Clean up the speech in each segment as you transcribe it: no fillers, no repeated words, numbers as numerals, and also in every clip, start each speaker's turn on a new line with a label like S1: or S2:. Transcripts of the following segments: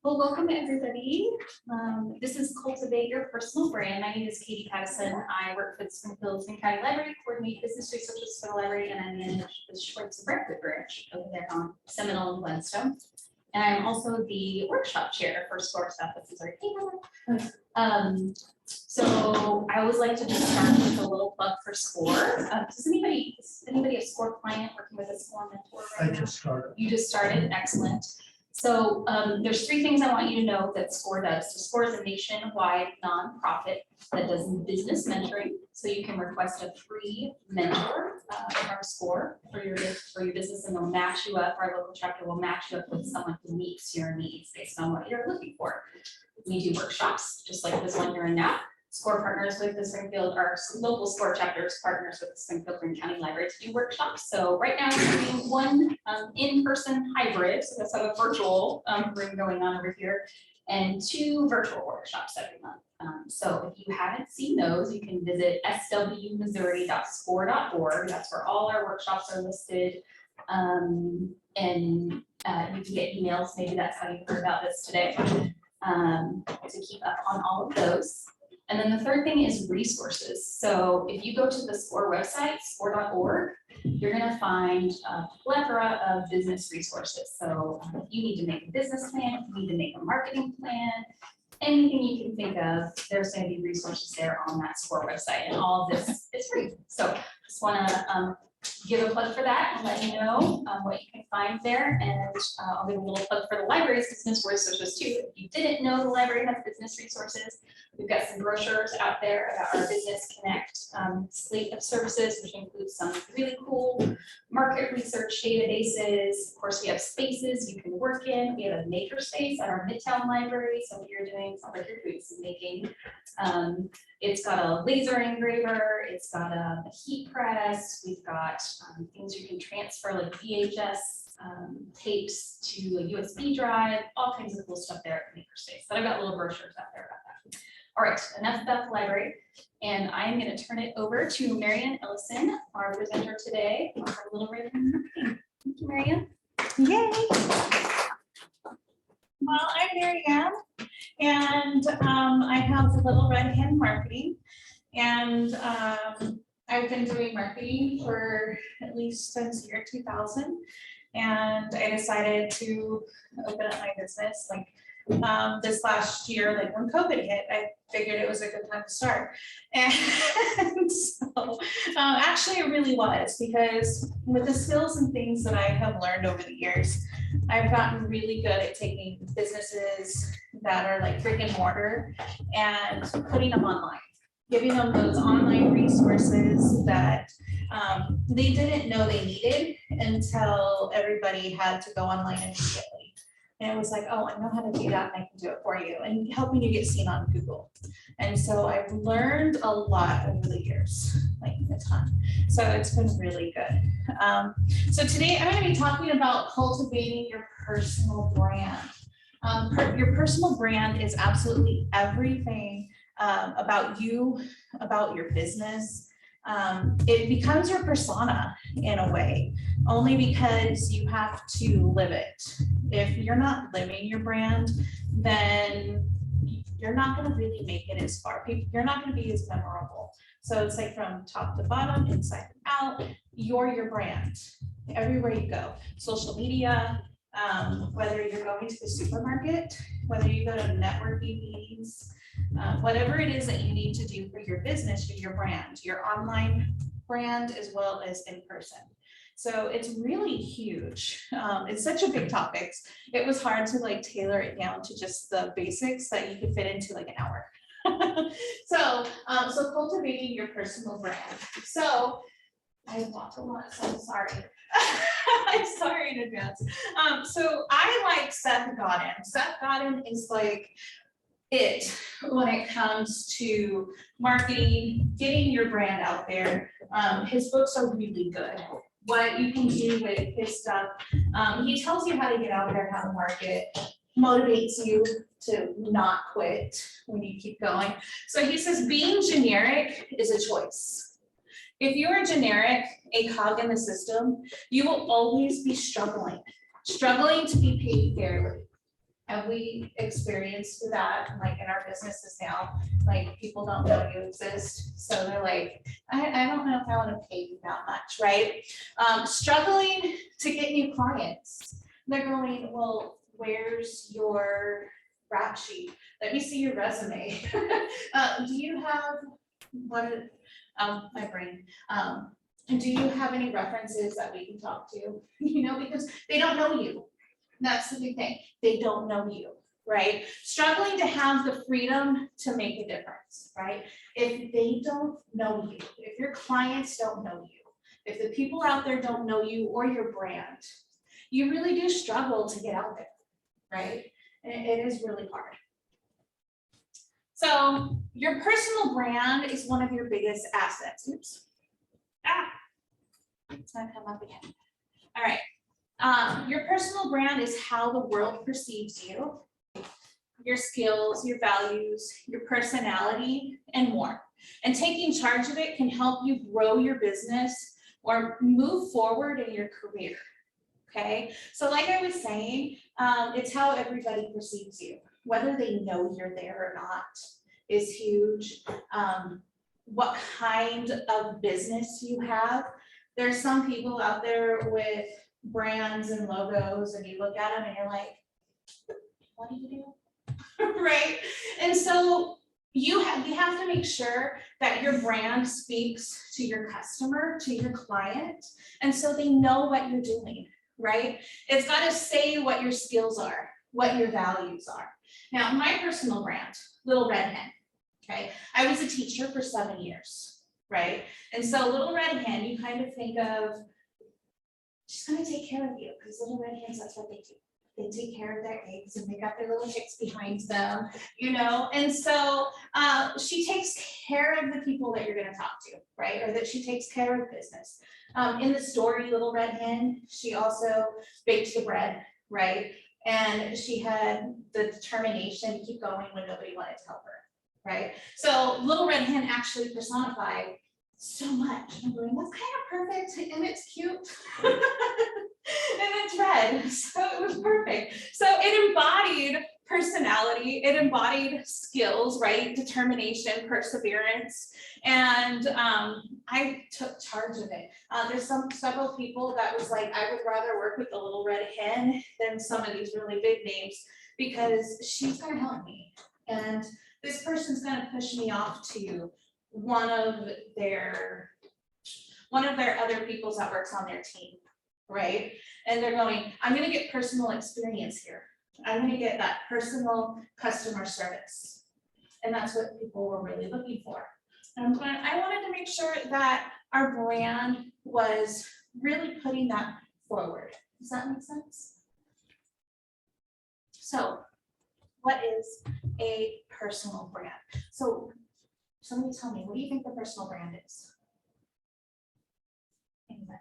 S1: Well, welcome everybody. This is Cultivate Your Personal Brand. My name is Katie Pattison. I work for the Springfield County Library, coordinate business resources for the library, and I manage the Schwartz Brentwood branch over there on Seminole and Glenstone. And I'm also the workshop chair for Store Stuff. This is our team. So I always like to just start with a little plug for SCORE. Is anybody a SCORE client working with a SCORE mentor right now?
S2: I just started.
S1: You just started, excellent. So there's three things I want you to know that SCORE does. So SCORE is a nationwide nonprofit that does business mentoring. So you can request a free mentor from SCORE for your business, and they'll match you up. Our local chapter will match you up with someone who meets your needs based on what you're looking for. We do workshops, just like this one you're in now. SCORE partners with the Springfield, our local SCORE chapters partners with the Springfield County Library to do workshops. So right now we're doing one in-person hybrid, so that's a virtual room going on over here, and 2 virtual workshops every month. So if you haven't seen those, you can visit swmissouri.score.org. That's where all our workshops are listed. And you can get emails. Maybe that's how you heard about this today. To keep up on all of those. And then the third thing is resources. So if you go to the SCORE website, score.org, you're going to find a plethora of business resources. So if you need to make a business plan, if you need to make a marketing plan, anything you can think of, there's going to be resources there on that SCORE website, and all of this is free. So just want to give a plug for that and let you know what you can find there. And I'll give a little plug for the library's business resources too. If you didn't know the library has business resources, we've got some brochures out there about our Business Connect slate of services, which includes some really cool market research databases. Of course, we have spaces you can work in. We have a maker space at our Midtown library. So what you're doing, sounds like you're doing some making. It's got a laser engraver, it's got a heat press, we've got things you can transfer like VHS tapes to a USB drive, all kinds of cool stuff there at Makerspace. But I've got little brochures out there about that. All right, enough about the library. And I'm going to turn it over to Maryanne Ellison, our presenter today on Little Red Hen Marketing. Thank you, Maryanne.
S3: Yay! Well, I'm Maryanne, and I have Little Red Hen Marketing, and I've been doing marketing for at least since year 2000, and I decided to open up my business like this last year, like when COVID hit. I figured it was a good time to start, and so actually it really was, because with the skills and things that I have learned over the years, I've gotten really good at taking businesses that are like brick and mortar and putting them online, giving them those online resources that they didn't know they needed until everybody had to go online immediately. And it was like, oh, I know how to do that, and I can do it for you, and helping you get seen on Google. And so I've learned a lot over the years, like a ton. So it's been really good. So today I'm going to be talking about cultivating your personal brand. Your personal brand is absolutely everything about you, about your business. It becomes your persona in a way, only because you have to live it. If you're not living your brand, then you're not going to really make it as far. You're not going to be as memorable. So it's like from top to bottom, inside and out, you're your brand everywhere you go. Social media, whether you're going to the supermarket, whether you go to networking meetings, whatever it is that you need to do for your business, your brand, your online brand, as well as in person. So it's really huge. It's such a big topic. It was hard to like tailor it down to just the basics that you could fit into like an hour. So cultivating your personal brand. So I walked a lot, so I'm sorry. I'm sorry in advance. So I like Seth Godin. Seth Godin is like it when it comes to marketing, getting your brand out there. His books are really good. What you can do with his stuff. He tells you how to get out there, how to market, motivates you to not quit when you keep going. So he says being generic is a choice. If you are generic, a cog in the system, you will always be struggling to be paid fairly. Have we experienced that, like, in our businesses now? Like, people don't know you exist, so they're like, I don't know if I want to pay you that much, right? Struggling to get new clients. They're going, well, where's your rap sheet? Let me see your resume. Do you have, my brain, and do you have any references that we can talk to? You know, because they don't know you. That's the big thing. They don't know you, right? Struggling to have the freedom to make a difference, right? If they don't know you, if your clients don't know you, if the people out there don't know you or your brand, you really do struggle to get out there, right? And it is really hard. So your personal brand is one of your biggest assets. Oops. It's gonna come up again. All right. Your personal brand is how the world perceives you, your skills, your values, your personality, and more. And taking charge of it can help you grow your business or move forward in your career. Okay, so like I was saying, it's how everybody perceives you, whether they know you're there or not is huge. What kind of business you have. There's some people out there with brands and logos, and you look at them and you're like, what do you do? Right? And so you have to make sure that your brand speaks to your customer, to your client, and so they know what you're doing, right? It's got to say what your skills are, what your values are. Now, my personal brand, Little Red Hen, okay? I was a teacher for 7 years, right? And so Little Red Hen, you kind of think of, she's gonna take care of you, because little red hens, that's what they do. They take care of their eggs and they got their little chicks behind them, you know? And so she takes care of the people that you're gonna talk to, right? Or that she takes care of business. In the story, Little Red Hen, she also baked the bread, right? And she had the determination to keep going when nobody wanted to help her, right? So Little Red Hen actually personified so much. I'm going, that's kind of perfect, and it's cute. And it's red, so it was perfect. So it embodied personality, it embodied skills, right? Determination, perseverance, and I took charge of it. There's several people that was like, I would rather work with the Little Red Hen than some of these really big names, because she's gonna help me, and this person's gonna push me off to one of their other people that works on their team, right? And they're going, I'm gonna get personal experience here. I'm gonna get that personal customer service. And that's what people were really looking for. And I wanted to make sure that our brand was really putting that forward. Does that make sense? So what is a personal brand? So somebody tell me, what do you think the personal brand is? Anybody?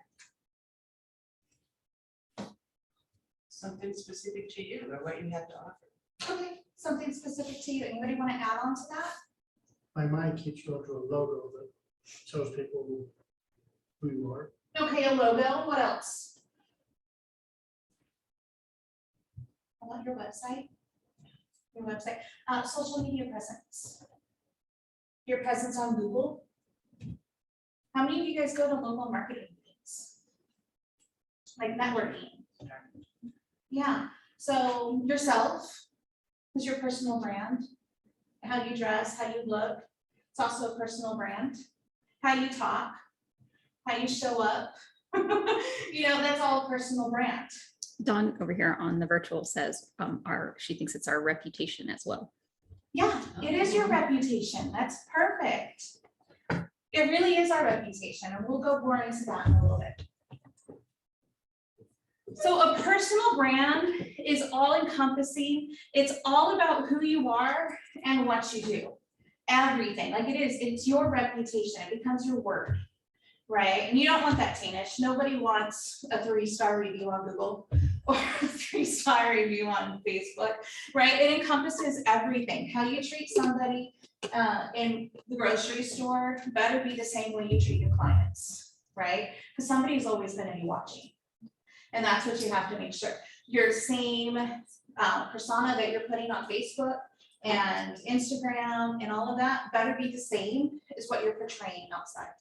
S2: Something specific to you or what you have to offer.
S3: Okay, something specific to you. Anybody want to add on to that?
S4: My mind keeps going to a logo that shows people who you are.
S3: Okay, a logo. What else? How about your website? Your website. Social media presence. Your presence on Google. How many of you guys go to local marketing meetings? Like networking? Yeah, so yourself is your personal brand. How you dress, how you look, it's also a personal brand. How you talk, how you show up, you know, that's all a personal brand.
S5: Dawn over here on the virtual says she thinks it's our reputation as well.
S3: Yeah, it is your reputation. That's perfect. It really is our reputation, and we'll go more into that in a little bit. So a personal brand is all encompassing. It's all about who you are and what you do. Everything, like it is, it's your reputation. It becomes your word, right? And you don't want that, Tanish. Nobody wants a 3-star review on Google or a 3-star review on Facebook, right? It encompasses everything. How you treat somebody in the grocery store better be the same way you treat your clients, right? Because somebody's always going to be watching. And that's what you have to make sure. Your same persona that you're putting on Facebook and Instagram and all of that better be the same as what you're portraying outside.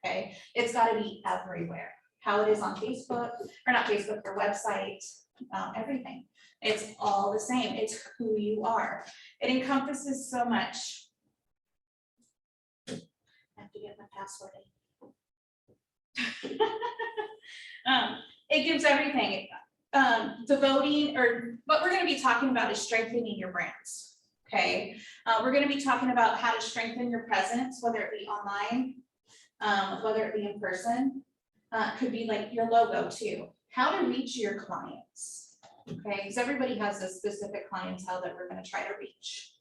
S3: Okay, it's got to be everywhere. How it is on Facebook, or not Facebook, or website, everything. It's all the same. It's who you are. It encompasses so much. I have to get my password in. It gives everything. Devoting, or what we're going to be talking about is strengthening your brands. Okay, we're going to be talking about how to strengthen your presence, whether it be online, whether it be in person. Could be like your logo too. How to reach your clients. Okay, because everybody has a specific clientele that we're going to try to reach.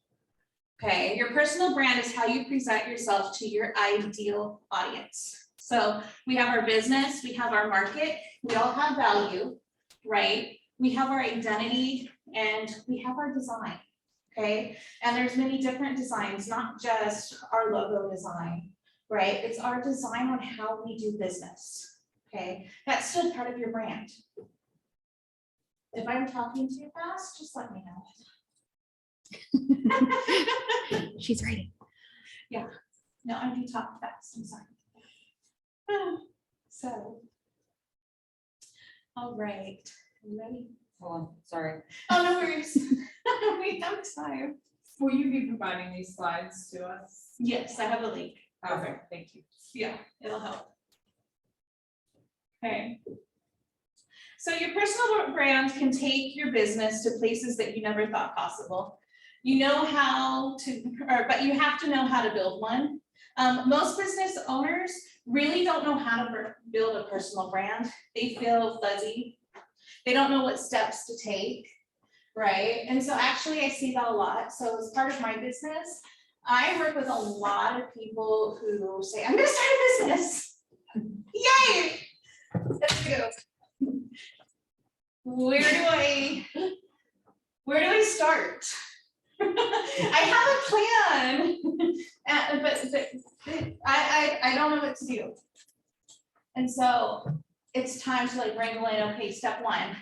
S3: Okay, your personal brand is how you present yourself to your ideal audience. So we have our business, we have our market, we all have value, right? We have our identity and we have our design. Okay, and there's many different designs, not just our logo design, right? It's our design on how we do business. Okay, that's still part of your brand. If I'm talking too fast, just let me know.
S5: She's writing.
S3: No, I do talk fast, I'm sorry. So, all right, you ready?
S2: Hold on, sorry.
S3: Oh, no worries. We have time.
S2: Will you be providing these slides to us?
S3: Yes, I have a link.
S2: Okay, thank you.
S3: Yeah, it'll help. Okay. So your personal brand can take your business to places that you never thought possible. You know how to, but you have to know how to build one. Most business owners really don't know how to build a personal brand. They feel fuzzy. They don't know what steps to take, right? And so actually I see that a lot. So as part of my business, I work with a lot of people who say, I'm gonna start a business. Yay! Let's go. Where do I start? I have a plan, but I don't know what to do. And so it's time to like wrangle in, okay, step one.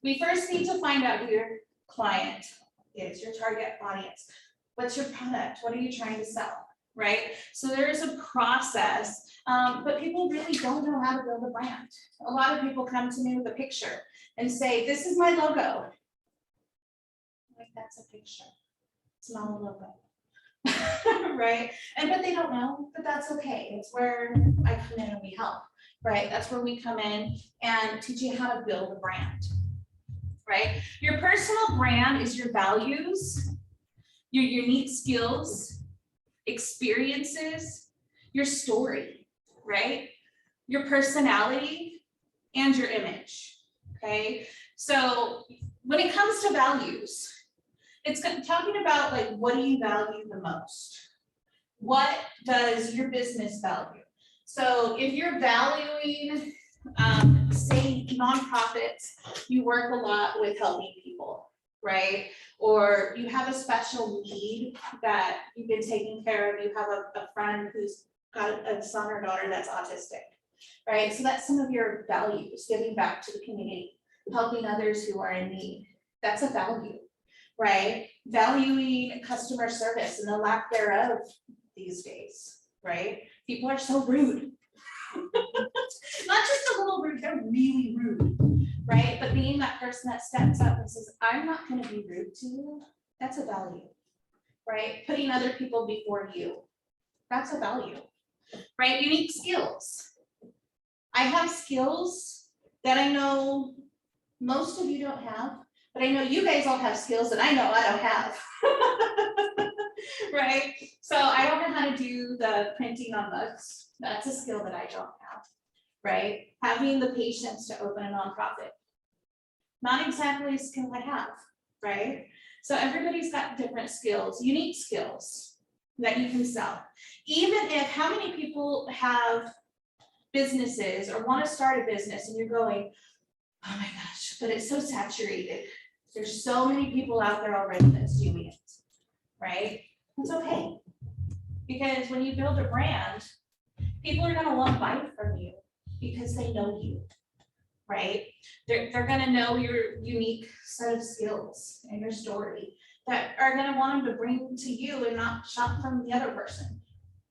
S3: We first need to find out who your client is, your target audience. What's your product? What are you trying to sell, right? So there is a process, but people really don't know how to build a brand. A lot of people come to me with a picture and say, this is my logo. Like, that's a picture. It's not a logo. Right? But they don't know, but that's okay. It's where I come in and we help, right? That's where we come in and teach you how to build a brand, right? Your personal brand is your values, your unique skills, experiences, your story, right? Your personality and your image, okay? So when it comes to values, it's talking about like, what do you value the most? What does your business value? So if you're valuing, say nonprofits, you work a lot with helping people, right? Or you have a special need that you've been taking care of. You have a friend who's got a son or daughter that's autistic, right? So that's some of your values, giving back to the community, helping others who are in need. That's a value, right? Valuing customer service and the lack thereof these days, right? People are so rude. Not just a little rude, they're really rude, right? But being that person that steps up and says, I'm not going to be rude to you, that's a value, right? Putting other people before you, that's a value, right? Unique skills. I have skills that I know most of you don't have, but I know you guys all have skills that I know I don't have. Right? So I don't know how to do the printing on books. That's a skill that I don't have, right? Having the patience to open a nonprofit. Not exactly a skill I have, right? So everybody's got different skills, unique skills that you can sell. Even if, how many people have businesses or want to start a business and you're going, oh my gosh, but it's so saturated. There's so many people out there already that's doing it, right? It's okay. Because when you build a brand, people are going to want to buy from you because they know you, right? They're gonna know your unique set of skills and your story that are gonna want them to bring to you and not shop from the other person.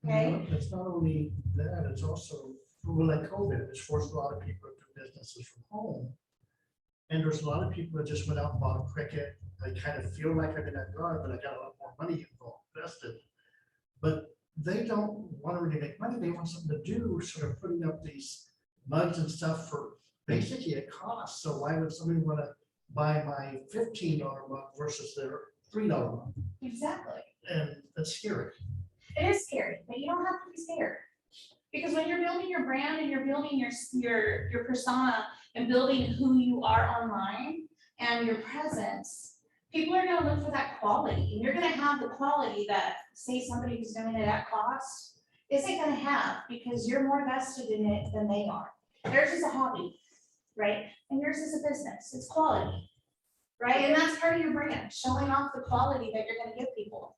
S3: Okay.
S4: It's not only that, it's also, well, like COVID, it's forced a lot of people to do businesses from home. And there's a lot of people that just went out and bought a Cricut. I kind of feel like I'm in that guard, but I got a lot more money involved, invested. But they don't want to really make money. They want something to do, sort of putting up these mugs and stuff for basically a cost. So why would somebody want to buy my $15 mug versus their $3 mug?
S3: Exactly.
S4: And that's scary.
S3: It is scary, but you don't have to be scared. Because when you're building your brand and you're building your persona and building who you are online and your presence, people are gonna look for that quality. And you're gonna have the quality that, say, somebody who's doing it at cost isn't gonna have, because you're more vested in it than they are. Theirs is a hobby, right? And yours is a business, it's quality, right? And that's part of your brand, showing off the quality that you're gonna give people.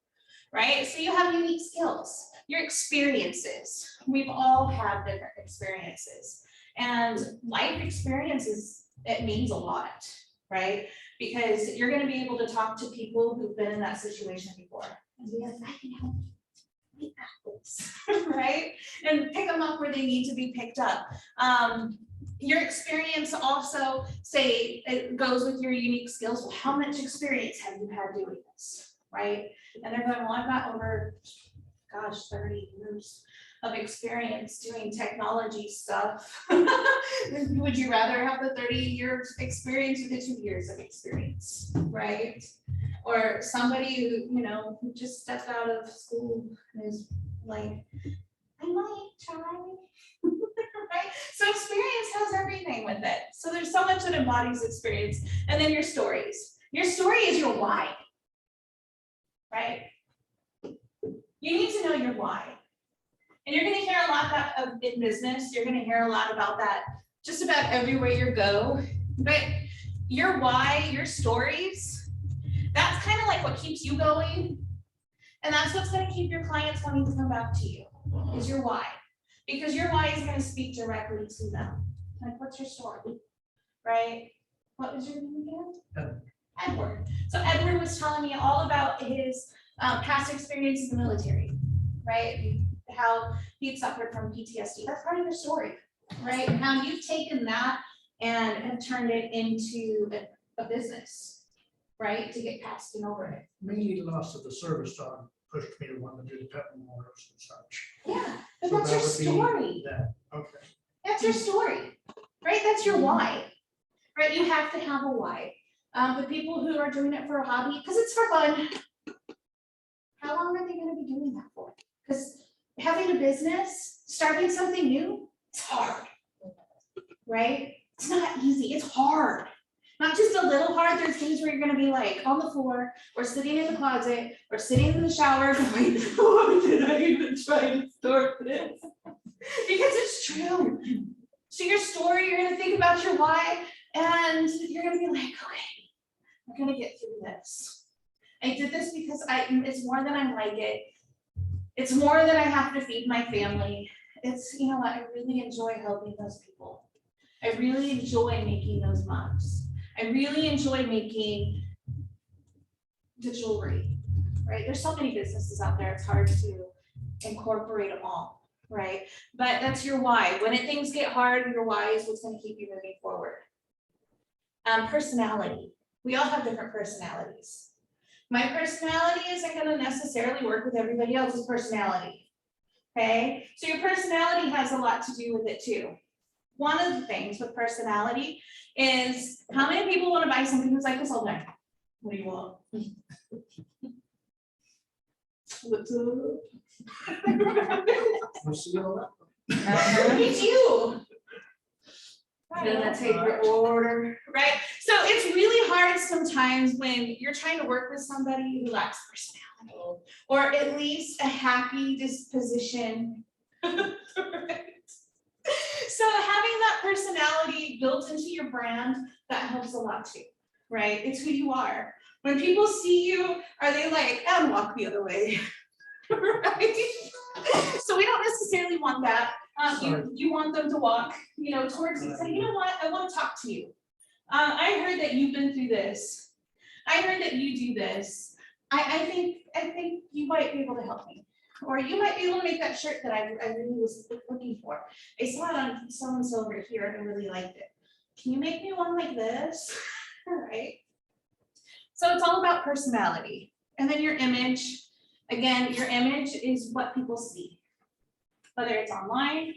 S3: Right? So you have unique skills, your experiences. We've all had different experiences, and life experiences, it means a lot, right? Because you're going to be able to talk to people who've been in that situation before and be like, I can help you. Right? And pick them up where they need to be picked up. Your experience also, say, it goes with your unique skills. Well, how much experience have you had doing this? Right? And they're going, well, I've got over, gosh, 30 years of experience doing technology stuff. Would you rather have the 30 years experience or the 2 years of experience, right? Or somebody who, who just stepped out of school and is like, I might try. Right? So experience has everything with it. So there's so much that embodies experience. And then your stories. Your story is your why. Right? You need to know your why. And you're going to hear a lot of in business, you're going to hear a lot about that just about everywhere you go. But your why, your stories, that's kind of like what keeps you going. And that's what's going to keep your clients wanting to come back to you, is your why. Because your why is going to speak directly to them. Like, what's your story? Right? What was your name again? Edward. So Edward was telling me all about his past experience in the military, right? How he'd suffered from PTSD. That's part of your story, right? And how you've taken that and turned it into a business, right? To get past and over it.
S4: Mainly the loss of the service dog pushed me to want to do the pet memorials and such.
S3: Yeah, but
S4: So
S3: that's
S4: that
S3: your
S4: would be
S3: story.
S4: that. Okay.
S3: That's your story, right? That's your why, right? You have to have a why. The people who are doing it for a hobby, because it's for fun, how long are they going to be doing that for? Because having a business, starting something new, it's hard, right? It's not easy, it's hard. Not just a little hard, there's days where you're going to be like on the floor, or sitting in the closet, or sitting in the shower going, oh, did I even try to start this? Because it's true. So your story, you're going to think about your why, and you're going to be like, okay, we're going to get through this. I did this because it's more than I like it. It's more than I have to feed my family. It's, you know what, I really enjoy helping those people. I really enjoy making those mugs. I really enjoy making the jewelry, right? There's so many businesses out there, it's hard to incorporate them all, right? But that's your why. When things get hard, your why is what's going to keep you moving forward. Personality. We all have different personalities. My personality isn't going to necessarily work with everybody else's personality. Okay, so your personality has a lot to do with it too. One of the things with personality is how many people want to buy something that's like this all day? What do you want? What's up?
S4: We'll see all that.
S3: It's you. Gonna take your order, right? So it's really hard sometimes when you're trying to work with somebody who lacks personality, or at least a happy disposition. Right? So having that personality built into your brand, that helps a lot too, right? It's who you are. When people see you, are they like, and walk the other way, right? So we don't necessarily want that. You want them to walk, towards you, say, you know what, I want to talk to you. I heard that you've been through this. I heard that you do this. I think you might be able to help me. Or you might be able to make that shirt that I really was looking for. I saw it on so-and-so over here and I really liked it. Can you make me one like this? All right. So it's all about personality. And then your image, again, your image is what people see. Whether it's online,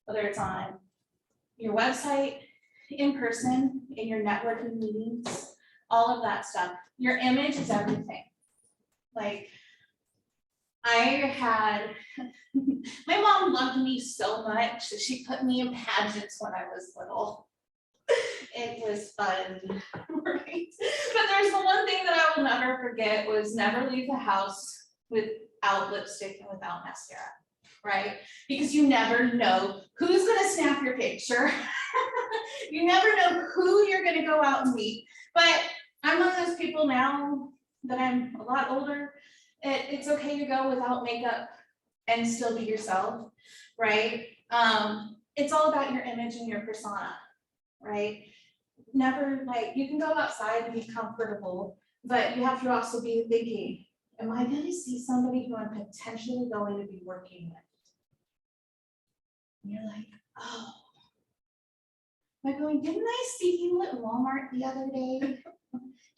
S3: whether it's on your website, in person, in your networking meetings, all of that stuff. Your image is everything. Like, my mom loved me so much that she put me in pageants when I was little. It was fun, right? But there's the one thing that I will never forget was never leave the house without lipstick and without mascara, right? Because you never know who's gonna snap your picture. You never know who you're gonna go out and meet. But I'm one of those people now that I'm a lot older. It's okay to go without makeup and still be yourself, right? It's all about your image and your persona, right? Never, like, you can go outside and be comfortable, but you have to also be thinking, am I going to see somebody who I'm potentially going to be working with? And you're like, oh. Am I going, didn't I see you at Walmart the other day?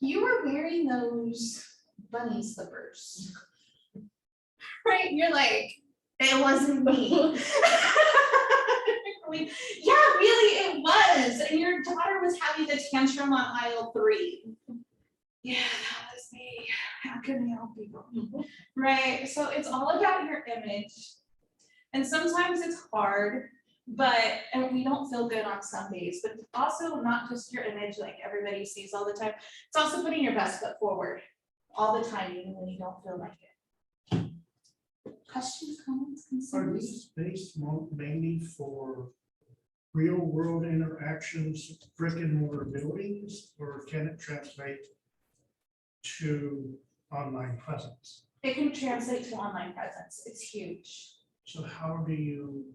S3: You were wearing those bunny slippers. Right? You're like, it wasn't me. Yeah, really, it was. And your daughter was having a tantrum on aisle 3. Yeah, that was me. How can we help you? Right? So it's all about your image. And sometimes it's hard, and we don't feel good on some days, but it's also not just your image like everybody sees all the time. It's also putting your best foot forward all the time, even when you don't feel like it. Questions, comments,
S4: Are
S3: concerns?
S4: these based mainly for real world interactions, brick and mortar buildings, or can it translate to online presence?
S3: It can translate to online presence. It's huge.
S4: So how do you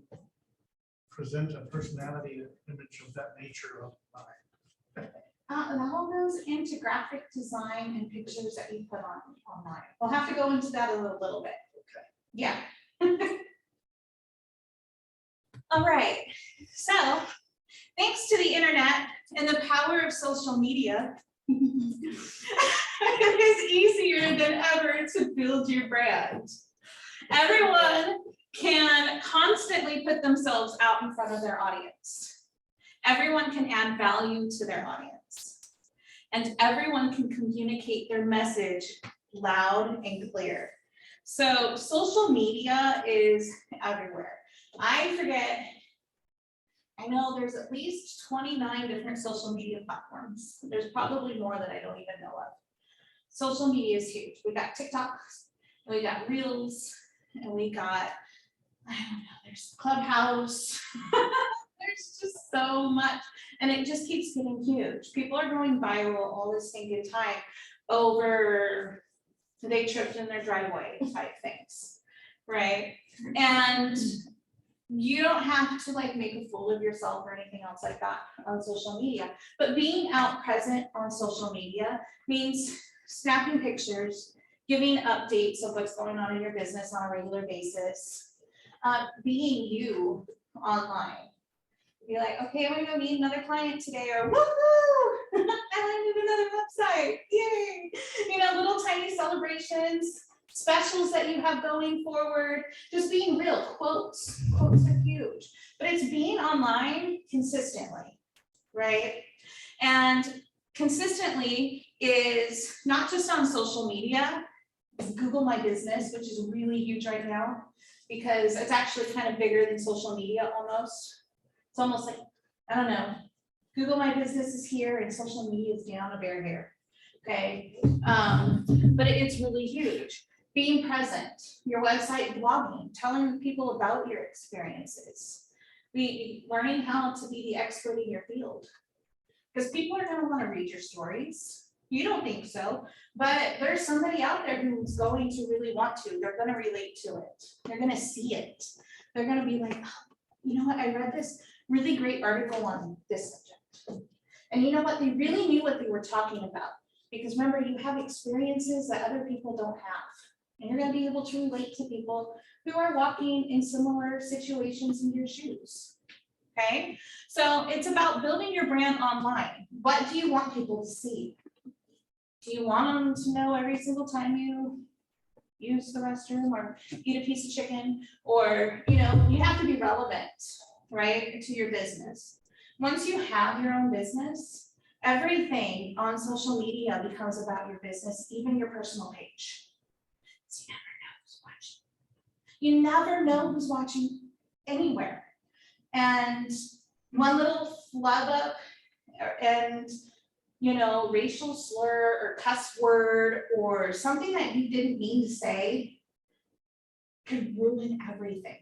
S4: present a personality image of that nature online?
S3: And all goes into graphic design and pictures that you put on online. We'll have to go into that in a little bit.
S4: Okay.
S3: Yeah. All right. So thanks to the internet and the power of social media, it is easier than ever to build your brand. Everyone can constantly put themselves out in front of their audience. Everyone can add value to their audience. And everyone can communicate their message loud and clear. So social media is everywhere. I know there's at least 29 different social media platforms. There's probably more that I don't even know of. Social media is huge. We got TikTok, and we got Reels, and we got, I don't know, there's Clubhouse. There's just so much, and it just keeps getting huge. People are going viral all this stinking time over they tripped in their driveway type things, right? And you don't have to like make a fool of yourself or anything else like that on social media, but being out present on social media means snapping pictures, giving updates of what's going on in your business on a regular basis, being you online. Be like, okay, I'm gonna go meet another client today, or woohoo, I landed another website, yay! Little tiny celebrations, specials that you have going forward, just being real. Quotes are huge, but it's being online consistently, right? And consistently is not just on social media. It's Google My Business, which is really huge right now because it's actually kind of bigger than social media almost. It's almost like, I don't know, Google My Business is here and social media is down a bare hair, okay? But it's really huge. Being present, your website blogging, telling people about your experiences, learning how to be the expert in your field. Because people are gonna wanna read your stories. You don't think so, but there's somebody out there who's going to really want to. They're gonna relate to it. They're gonna see it. They're gonna be like, oh, you know what, I read this really great article on this subject. And you know what, they really knew what they were talking about. Because remember, you have experiences that other people don't have. And you're gonna be able to relate to people who are walking in similar situations in your shoes. Okay, so it's about building your brand online. What do you want people to see? Do you want them to know every single time you use the restroom or eat a piece of chicken? Or, you know, you have to be relevant, right, to your business. Once you have your own business, everything on social media becomes about your business, even your personal page. So you never know who's watching anywhere. And one little flub up and, you know, racial slur or cuss word or something that you didn't mean to say could ruin everything.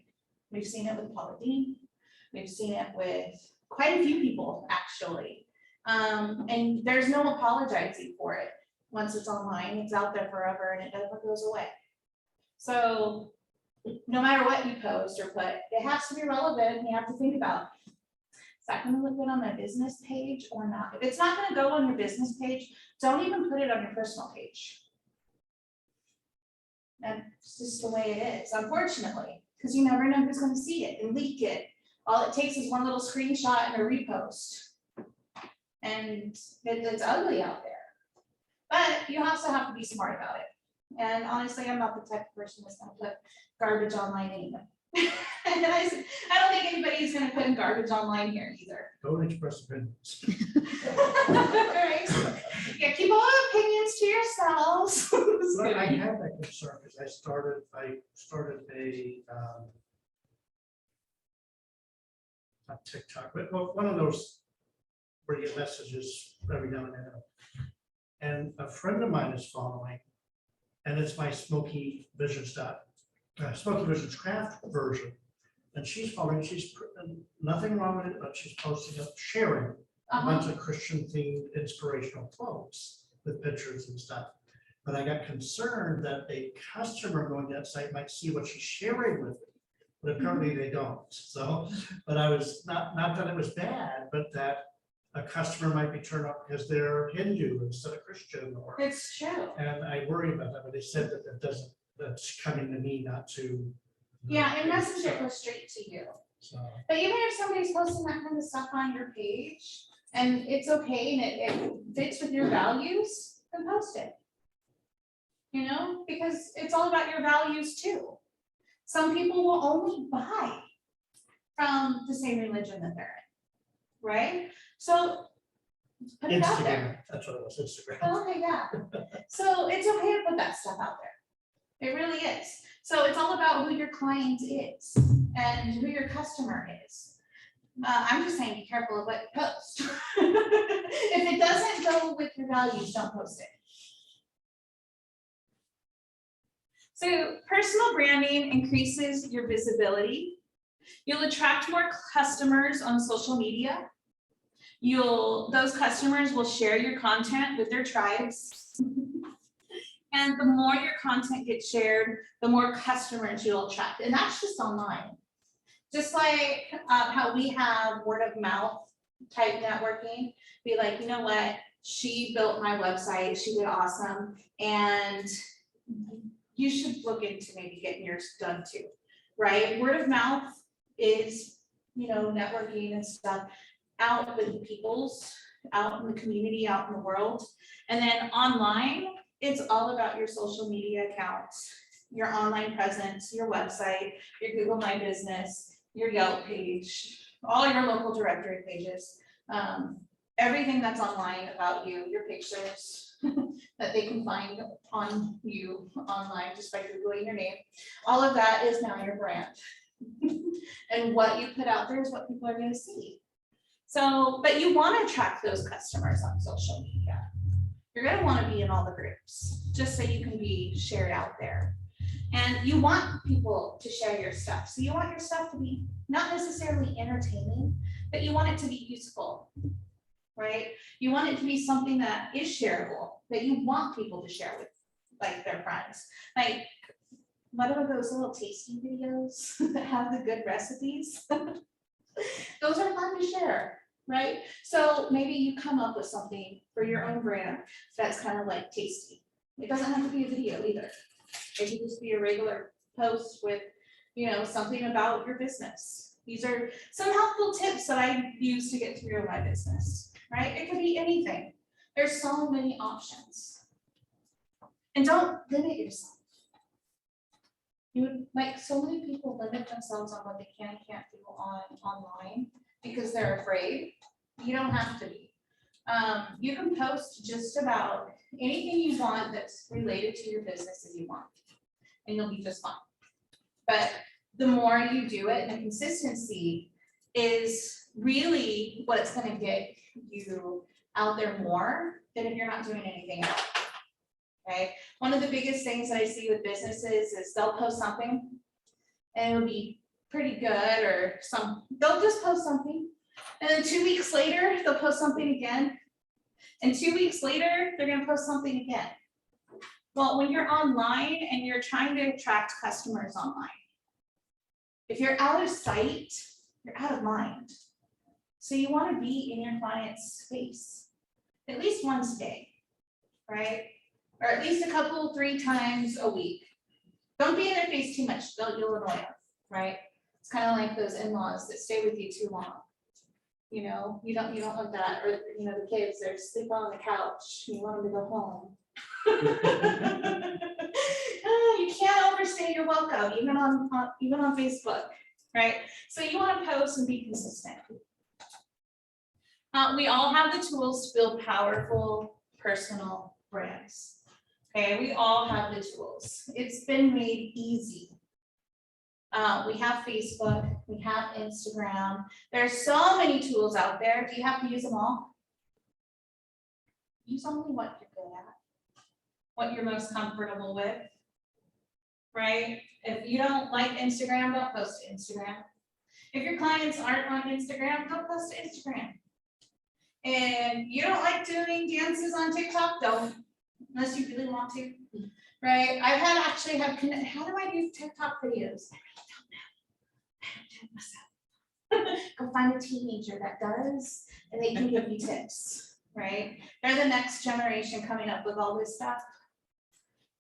S3: We've seen it with Paula Dean. We've seen it with quite a few people, actually. And there's no apologizing for it. Once it's online, it's out there forever and it never goes away. So no matter what you post or put, it has to be relevant, and you have to think about, is that gonna look good on my business page or not? If it's not gonna go on your business page, don't even put it on your personal page. That's just the way it is, unfortunately, because you never know who's gonna see it and leak it. All it takes is one little screenshot and a repost. And it's ugly out there. But you also have to be smart about it. And honestly, I'm not the type of person that's gonna put garbage online anyway. And I don't think anybody's gonna put in garbage online here either.
S4: Don't express opinions.
S3: Right? Yeah, keep all opinions to yourselves.
S4: But I have that concern because I started a not TikTok, but one of those where you get messages every now and then. And a friend of mine is following, and it's my Smoky Visions craft version. And she's following, she's nothing wrong with it, but she's posting up, sharing a bunch of Christian themed inspirational quotes with pictures and stuff. But I got concerned that a customer going to that site might see what she's sharing with me, but apparently they don't. So, but I was not that it was bad, but that a customer might be turned off because they're Hindu instead of Christian, or
S3: It's true.
S4: and I worry about that. But they said that's coming to me, not to.
S3: Yeah, and message goes straight to you.
S4: So,
S3: But even if somebody's posting that kind of stuff on your page and it's okay and it fits with your values, then post it. You know, because it's all about your values too. Some people will only buy from the same religion that they're in, right? So put it out there.
S4: Instagram, that's what it was, Instagram.
S3: Oh, okay, yeah. So it's okay to put that stuff out there. It really is. So it's all about who your client is and who your customer is. I'm just saying, be careful of what you post. If it doesn't go with your values, don't post it. So personal branding increases your visibility. You'll attract more customers on social media. Those customers will share your content with their tribes. And the more your content gets shared, the more customers you'll attract. And that's just online. Just like how we have word of mouth type networking, be like, you know what, she built my website, she did awesome. And you should look into maybe getting yours done too, right? Word of mouth is, you know, networking and stuff out with the peoples, out in the community, out in the world. And then online, it's all about your social media accounts, your online presence, your website, your Google My Business, your Yelp page, all your local directory pages, everything that's online about you, your pictures that they can find on you online just by Googling your name. All of that is now your brand. And what you put out there is what people are going to see. So, but you want to attract those customers on social media. You're going to want to be in all the groups just so you can be shared out there. And you want people to share your stuff. So you want your stuff to be not necessarily entertaining, but you want it to be useful, right? You want it to be something that is shareable, that you want people to share with like their friends. Like What are those little tasty videos that have the good recipes? Those are fun to share, right? So maybe you come up with something for your own brand that's kind of like tasty. It doesn't have to be a video either. It can just be a regular post with, something about your business. These are some helpful tips that I use to get through my business, right? It could be anything. There's so many options. And don't limit yourself. So many people limit themselves on what they can and can't do online because they're afraid. You don't have to be. You can post just about anything you want that's related to your business if you want, and you'll be just fine. But the more you do it, and the consistency is really what's going to get you out there more than if you're not doing anything else. Okay. One of the biggest things that I see with businesses is they'll post something and it'll be pretty good, or they'll just post something. And then 2 weeks later, they'll post something again. And 2 weeks later, they're going to post something again. Well, when you're online and you're trying to attract customers online, if you're out of sight, you're out of mind. So you want to be in your client's face at least once a day, right? Or at least 3 times a week. Don't be in their face too much, you'll annoy them, right? It's kind of like those in-laws that stay with you too long. You don't want that, or the kids, they're sleeping on the couch, you want them to go home. You can't overstay your welcome, even on Facebook, right? So you want to post and be consistent. We all have the tools to build powerful personal brands. Okay, we all have the tools. It's been made easy. We have Facebook, we have Instagram. There's so many tools out there. Do you have to use them all? Use only what you're good at, what you're most comfortable with, right? If you don't like Instagram, don't post to Instagram. If your clients aren't on Instagram, don't post to Instagram. And you don't like doing dances on TikTok, don't, unless you really want to, right? I've actually had, how do I do TikTok videos? I really don't know. I don't do it myself. Go find a teenager that does, and they can give you tips, right? They're the next generation coming up with all this stuff.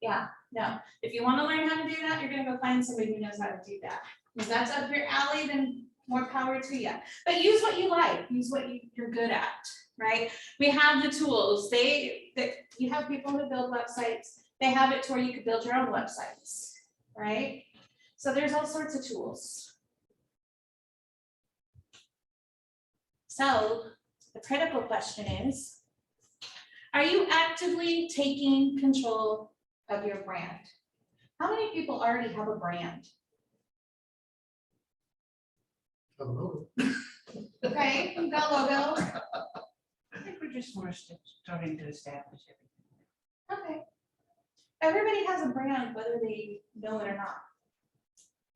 S3: Yeah, no, if you want to learn how to do that, you're gonna go find somebody who knows how to do that. If that's up your alley, then more power to you. But use what you like, use what you're good at, right? We have the tools. You have people who build websites. They have it to where you could build your own websites, right? So there's all sorts of tools. So the critical question is, are you actively taking control of your brand? How many people already have a brand?
S4: A logo.
S3: Okay, you got a logo.
S2: I think we're just more starting to establish everything.
S3: Okay. Everybody has a brand, whether they know it or not.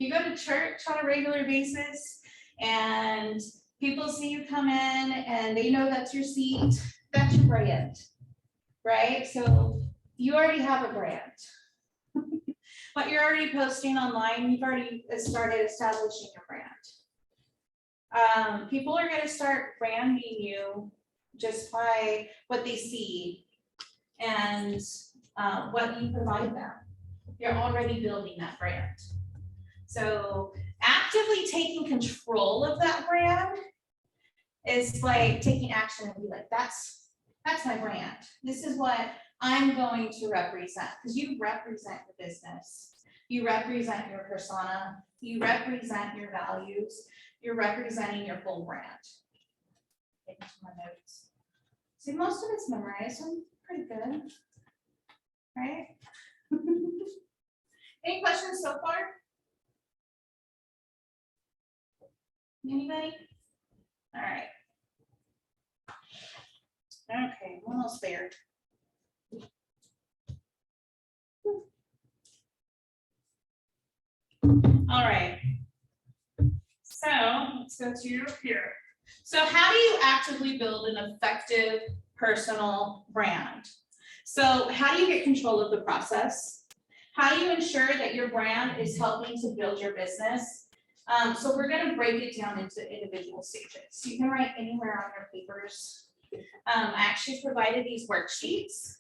S3: You go to church on a regular basis and people see you come in and they know that's your seat, that's your brand, right? So you already have a brand. What you're already posting online, you've already started establishing your brand. People are going to start branding you just by what they see and what you provide them. You're already building that brand. So actively taking control of that brand is like taking action and be like, that's my brand. This is what I'm going to represent, because you represent the business. You represent your persona. You represent your values. You're representing your full brand. Taking my notes. See, most of it's memorized. I'm pretty good, right? Any questions so far? Anybody? All right. Okay, almost there. All right. So let's go to here. So how do you actively build an effective personal brand? So how do you get control of the process? How do you ensure that your brand is helping to build your business? So we're gonna break it down into individual stages. You can write anywhere on your papers. I actually provided these worksheets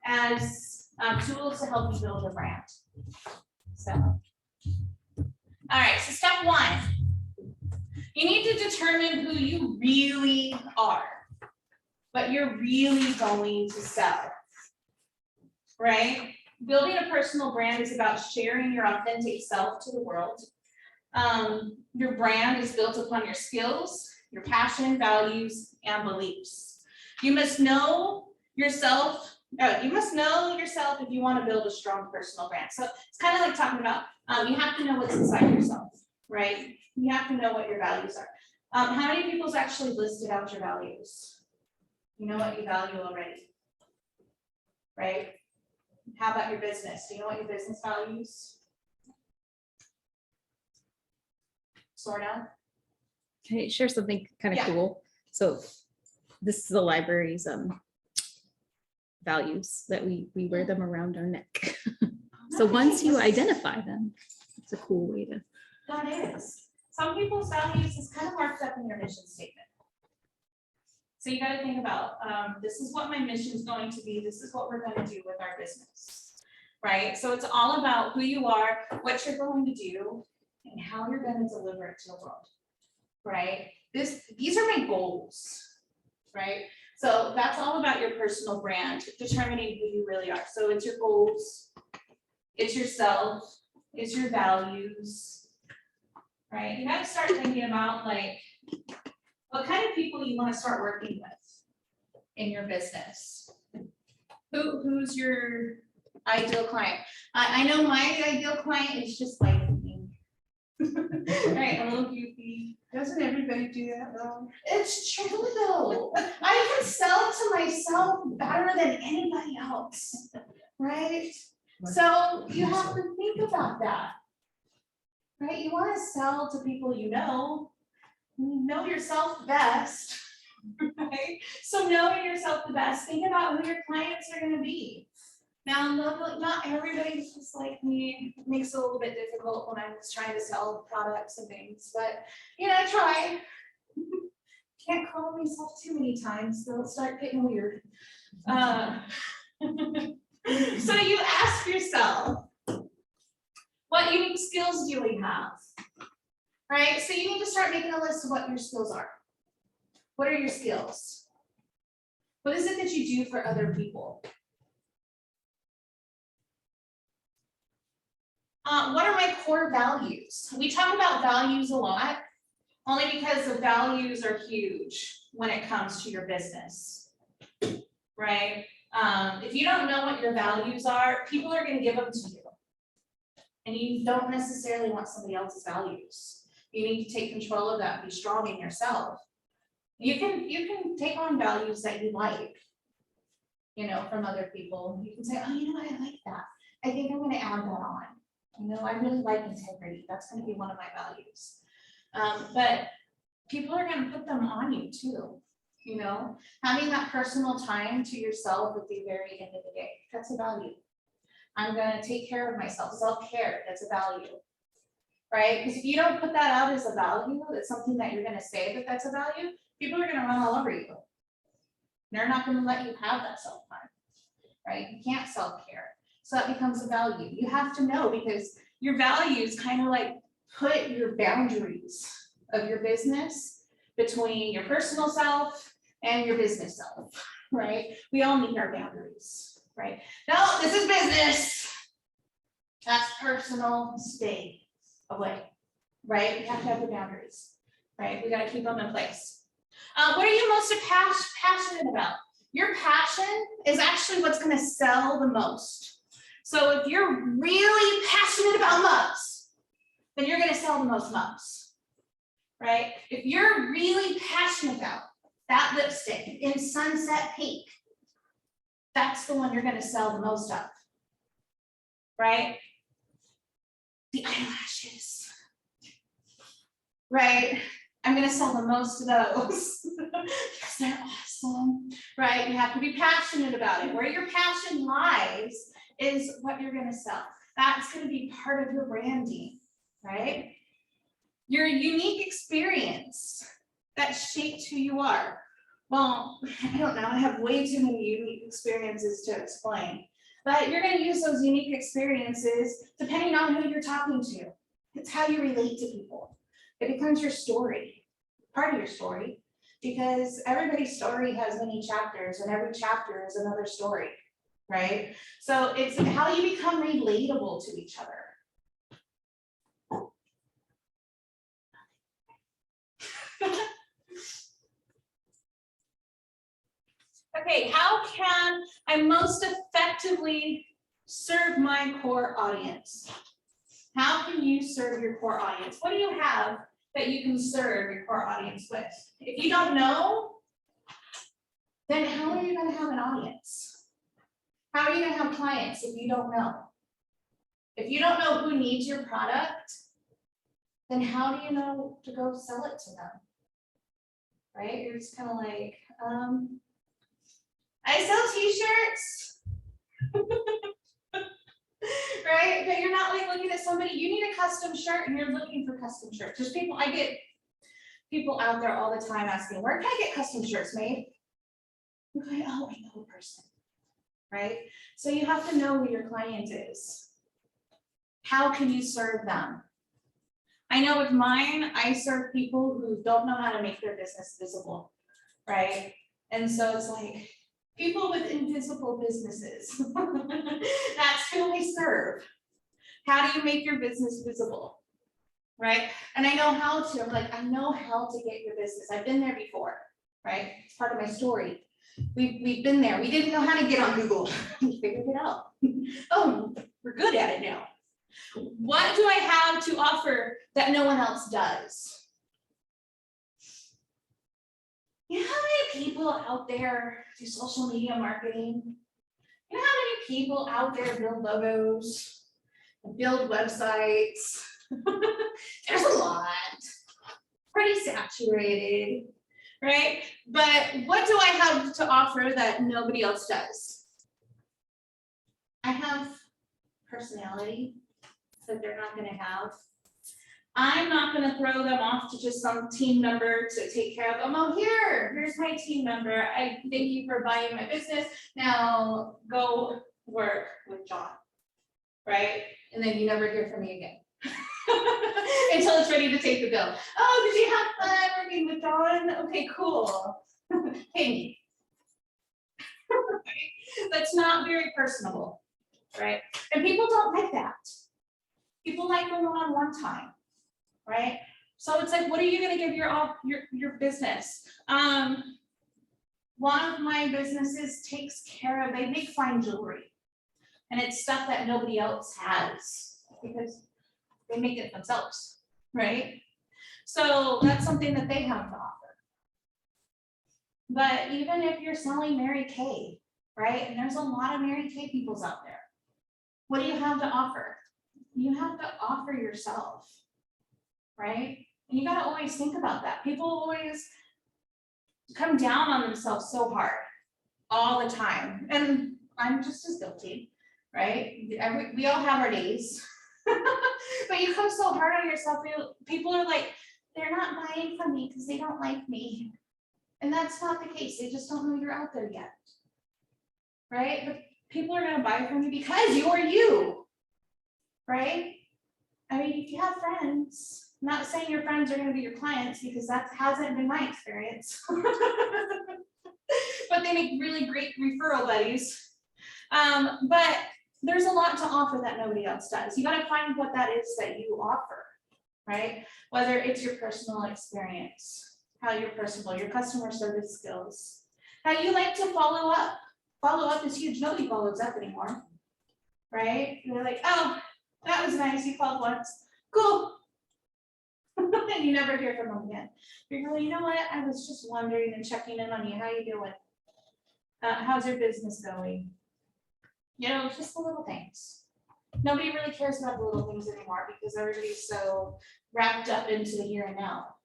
S3: as tools to help you build a brand. So, all right, so step one, you need to determine who you really are, what you're really going to sell, right? Building a personal brand is about sharing your authentic self to the world. Your brand is built upon your skills, your passion, values, and beliefs. You must know yourself. You must know yourself if you want to build a strong personal brand. So it's kind of like talking about, you have to know what's inside yourself, right? You have to know what your values are. How many people's actually listed out your values? You know what you value already, right? How about your business? Do you know what your business values? Sort of.
S5: Can I share something kind of
S3: Yeah.
S5: cool? So this is the library's values that we wear them around our neck. So once you identify them, it's a cool way to.
S3: That is. Some people's values is kind of marked up in your mission statement. So you got to think about, this is what my mission is going to be. This is what we're going to do with our business, right? So it's all about who you are, what you're going to do, and how you're going to deliver it to the world, right? These are my goals, right? So that's all about your personal brand, determining who you really are. So it's your goals, it's yourself, it's your values, right? You got to start thinking about like what kind of people you want to start working with in your business. Who's your ideal client? I know my ideal client is just like me. Right, a little goofy.
S2: Doesn't everybody do that though?
S3: It's true though. I can sell to myself better than anybody else, right? So you have to think about that, right? You want to sell to people you know yourself best, right? So knowing yourself the best, think about who your clients are going to be. Now, not everybody's just like me. It makes it a little bit difficult when I'm just trying to sell products and things, but I try. Can't call myself too many times, so it'll start getting weird. So you ask yourself, what unique skills do we have? Right? So you need to start making a list of what your skills are. What are your skills? What is it that you do for other people? What are my core values? We talk about values a lot, only because the values are huge when it comes to your business, right? If you don't know what your values are, people are going to give them to you. And you don't necessarily want somebody else's values. You need to take control of that, be strong in yourself. You can take on values that you like, from other people. You can say, oh, you know what, I like that. I think I'm going to add that on. I really like integrity. That's going to be one of my values. But people are going to put them on you too. Having that personal time to yourself at the very end of the day, that's a value. I'm going to take care of myself. Self-care, that's a value, right? Because if you don't put that out as a value, it's something that you're going to say that's a value, people are going to run all over you. They're not going to let you have that self-time, right? You can't self-care. So that becomes a value. You have to know, because your values kind of like put your boundaries of your business between your personal self and your business self, right? We all need our boundaries, right? No, this is business. That's personal. Stay away, right? We have to have the boundaries, right? We got to keep them in place. What are you most passionate about? Your passion is actually what's going to sell the most. So if you're really passionate about mugs, then you're going to sell the most mugs, right? If you're really passionate about that lipstick in sunset pink, that's the one you're going to sell the most of, right? The eyelashes, right? I'm going to sell the most of those because they're awesome, right? You have to be passionate about it. Where your passion lies is what you're going to sell. That's going to be part of your branding, right? Your unique experience that shaped who you are. Well, I don't know, I have way too many unique experiences to explain, but you're going to use those unique experiences depending on who you're talking to. It's how you relate to people. It becomes your story, part of your story, because everybody's story has many chapters and every chapter is another story, right? So it's how you become relatable to each other. Okay, how can I most effectively serve my core audience? How can you serve your core audience? What do you have that you can serve your core audience with? If you don't know, then how are you going to have an audience? How are you going to have clients if you don't know? If you don't know who needs your product, then how do you know to go sell it to them? Right? You're just kind of like, I sell t-shirts. Right? But you're not like looking at somebody, you need a custom shirt and you're looking for custom shirts. There's people, I get people out there all the time asking, where can I get custom shirts made? I'm going, oh, I know a person. Right? So you have to know who your client is. How can you serve them? I know with mine, I serve people who don't know how to make their business visible. Right? And so it's like, people with invisible businesses. That's who I serve. How do you make your business visible? Right? And I know how to, I'm like, I know how to get your business. I've been there before, right? It's part of my story. We've been there. We didn't know how to get on Google. We figured it out. Oh, we're good at it now. What do I have to offer that no one else does? You know how many people out there do social media marketing? You know how many people out there build logos, build websites? There's a lot, pretty saturated, right? But what do I have to offer that nobody else does? I have personality that they're not gonna have. I'm not gonna throw them off to just some team member to take care of them. Oh, here's my team member. I thank you for buying my business. Now go work with John, right? And then you never hear from me again. Until it's ready to take the bill. Oh, did you have fun working with John? Okay, cool. Pay me. That's not very personable, right? And people don't like that. People like going one time. Right? So it's like, what are you going to give your business? One of my businesses takes care of, they make fine jewelry. And it's stuff that nobody else has because they make it themselves, right? So that's something that they have to offer. But even if you're selling Mary Kay, right? And there's a lot of Mary Kay peoples out there. What do you have to offer? You have to offer yourself. Right? And you got to always think about that. People always come down on themselves so hard all the time. And I'm just as guilty, right? We all have our days. But you come so hard on yourself, people are like, they're not buying from me because they don't like me. And that's not the case. They just don't know you're out there yet. Right? But people are going to buy from you because you're you. Right? I mean, if you have friends, I'm not saying your friends are going to be your clients because that hasn't been my experience. But they make really great referral buddies. But there's a lot to offer that nobody else does. You got to find what that is that you offer, right? Whether it's your personal experience, how you're personable, your customer service skills, how you like to follow up. Follow up is huge. Nobody follows up anymore, right? They're like, oh, that was nice. You called once. Cool. And you never hear from them again. You're like, you know what? I was just wondering and checking in on you. How you doing? How's your business going? You know, just the little things. Nobody really cares about the little things anymore because everybody's so wrapped up into the here and now.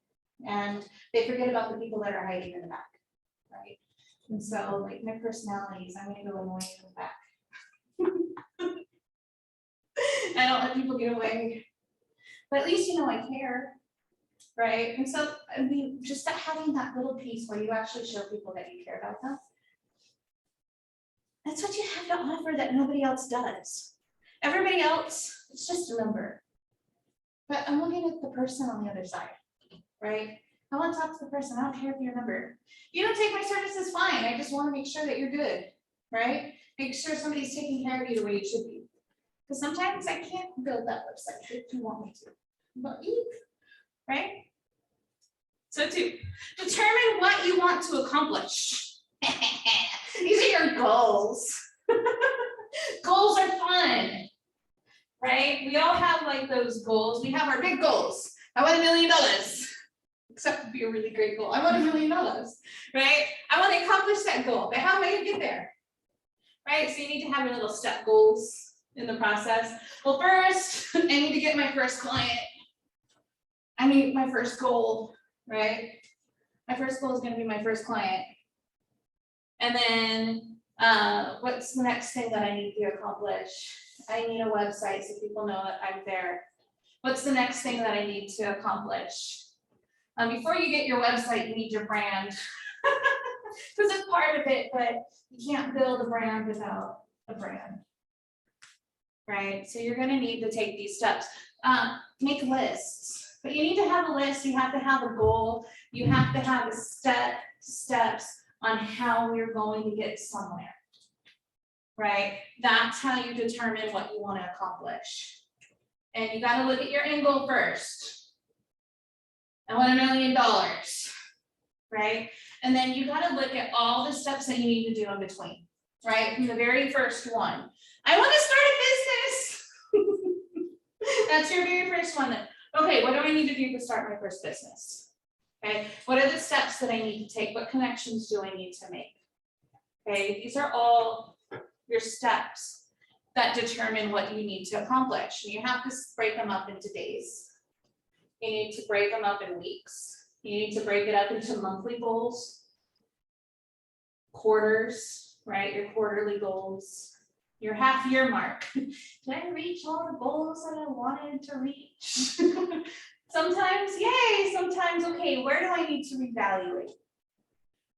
S3: And they forget about the people that are hiding in the back, right? And so, like, my personalities, I'm going to go annoy you in the back. I don't let people get away. But at least you know I care, right? And so, I mean, just that having that little piece where you actually show people that you care about them. That's what you have to offer that nobody else does. Everybody else, it's just a number. But I'm looking at the person on the other side, right? I want to talk to the person. I don't care if you're a number. You don't take my services, fine. I just want to make sure that you're good, right? Make sure somebody's taking care of you the way you should be. Because sometimes I can't build that website if you want me to. But you, right? So to determine what you want to accomplish. These are your goals. Goals are fun, right? We all have like those goals. We have our big goals. I want $1 million. Except would be a really great goal. I want $1 million, right? I want to accomplish that goal, but how am I going to get there? Right? So you need to have your little step goals in the process. Well, first, I need to get my first client. I need my first goal, right? My first goal is going to be my first client. And then what's the next thing that I need to accomplish? I need a website so people know that I'm there. What's the next thing that I need to accomplish? Before you get your website, you need your brand. Because it's part of it, but you can't build a brand without a brand. Right? So you're gonna need to take these steps. Make lists, but you need to have a list, you have to have a goal, you have to have a steps on how you're going to get somewhere. Right? That's how you determine what you want to accomplish. And you got to look at your end goal first. I want $1 million, right? And then you got to look at all the steps that you need to do in between, right? From the very first one. I want to start a business. That's your very first one. Then, okay, what do I need to do to start my first business? Okay, what are the steps that I need to take? What connections do I need to make? Okay, these are all your steps that determine what you need to accomplish. And you have to break them up into days. You need to break them up in weeks. You need to break it up into monthly goals, quarters, right? Your quarterly goals, your half year mark. Did I reach all the goals that I wanted to reach? Sometimes, yay, sometimes, okay, where do I need to reevaluate?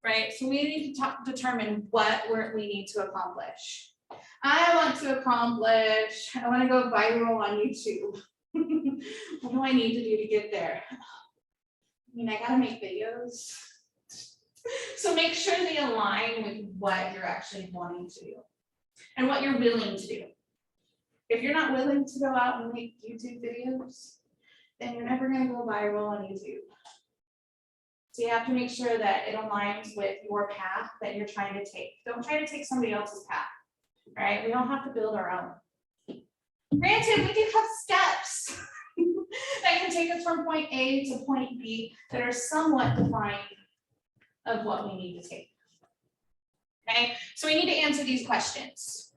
S3: Right, so we need to determine what we need to accomplish. I want to accomplish, I want to go viral on YouTube. What do I need to do to get there? I mean, I gotta make videos. So make sure they align with what you're actually wanting to do and what you're willing to do. If you're not willing to go out and make YouTube videos, then you're never gonna go viral on YouTube. So you have to make sure that it aligns with your path that you're trying to take. Don't try to take somebody else's path, right? We don't have to build our own. Granted, we do have steps that can take us from point A to point B that are somewhat defined of what we need to take. Okay, so we need to answer these questions.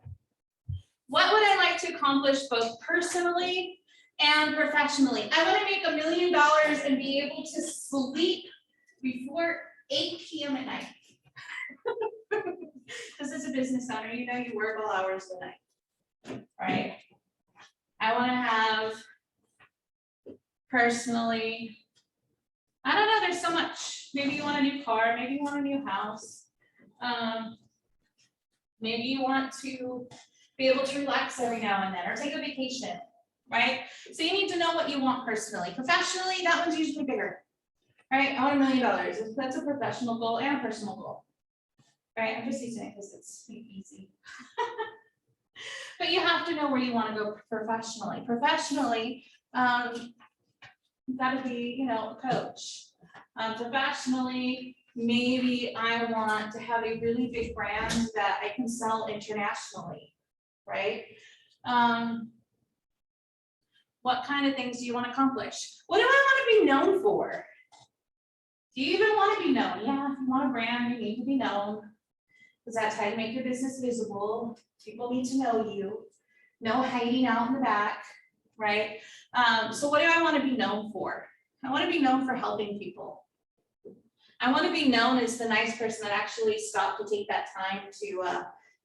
S3: What would I like to accomplish both personally and professionally? I want to make $1 million and be able to sleep before 8 p.m. at night. This is a business owner, you know you work all hours of the night, right? I want to have personally, I don't know, there's so much. Maybe you want a new car, maybe you want a new house. Maybe you want to be able to relax every now and then or take a vacation, right? So you need to know what you want personally. Professionally, that one's usually bigger, right? I want $1 million. That's a professional goal and a personal goal, right? I'm just using it because it's easy. But you have to know where you want to go professionally. Professionally, you've got to be, you know, a coach. Professionally, maybe I want to have a really big brand that I can sell internationally, right? What kind of things do you want to accomplish? What do I want to be known for? Do you even want to be known? Yeah, if you want a brand, you need to be known. Because that's how you make your business visible. People need to know you. No hiding out in the back, right? So what do I want to be known for? I want to be known for helping people. I want to be known as the nice person that actually stopped to take that time to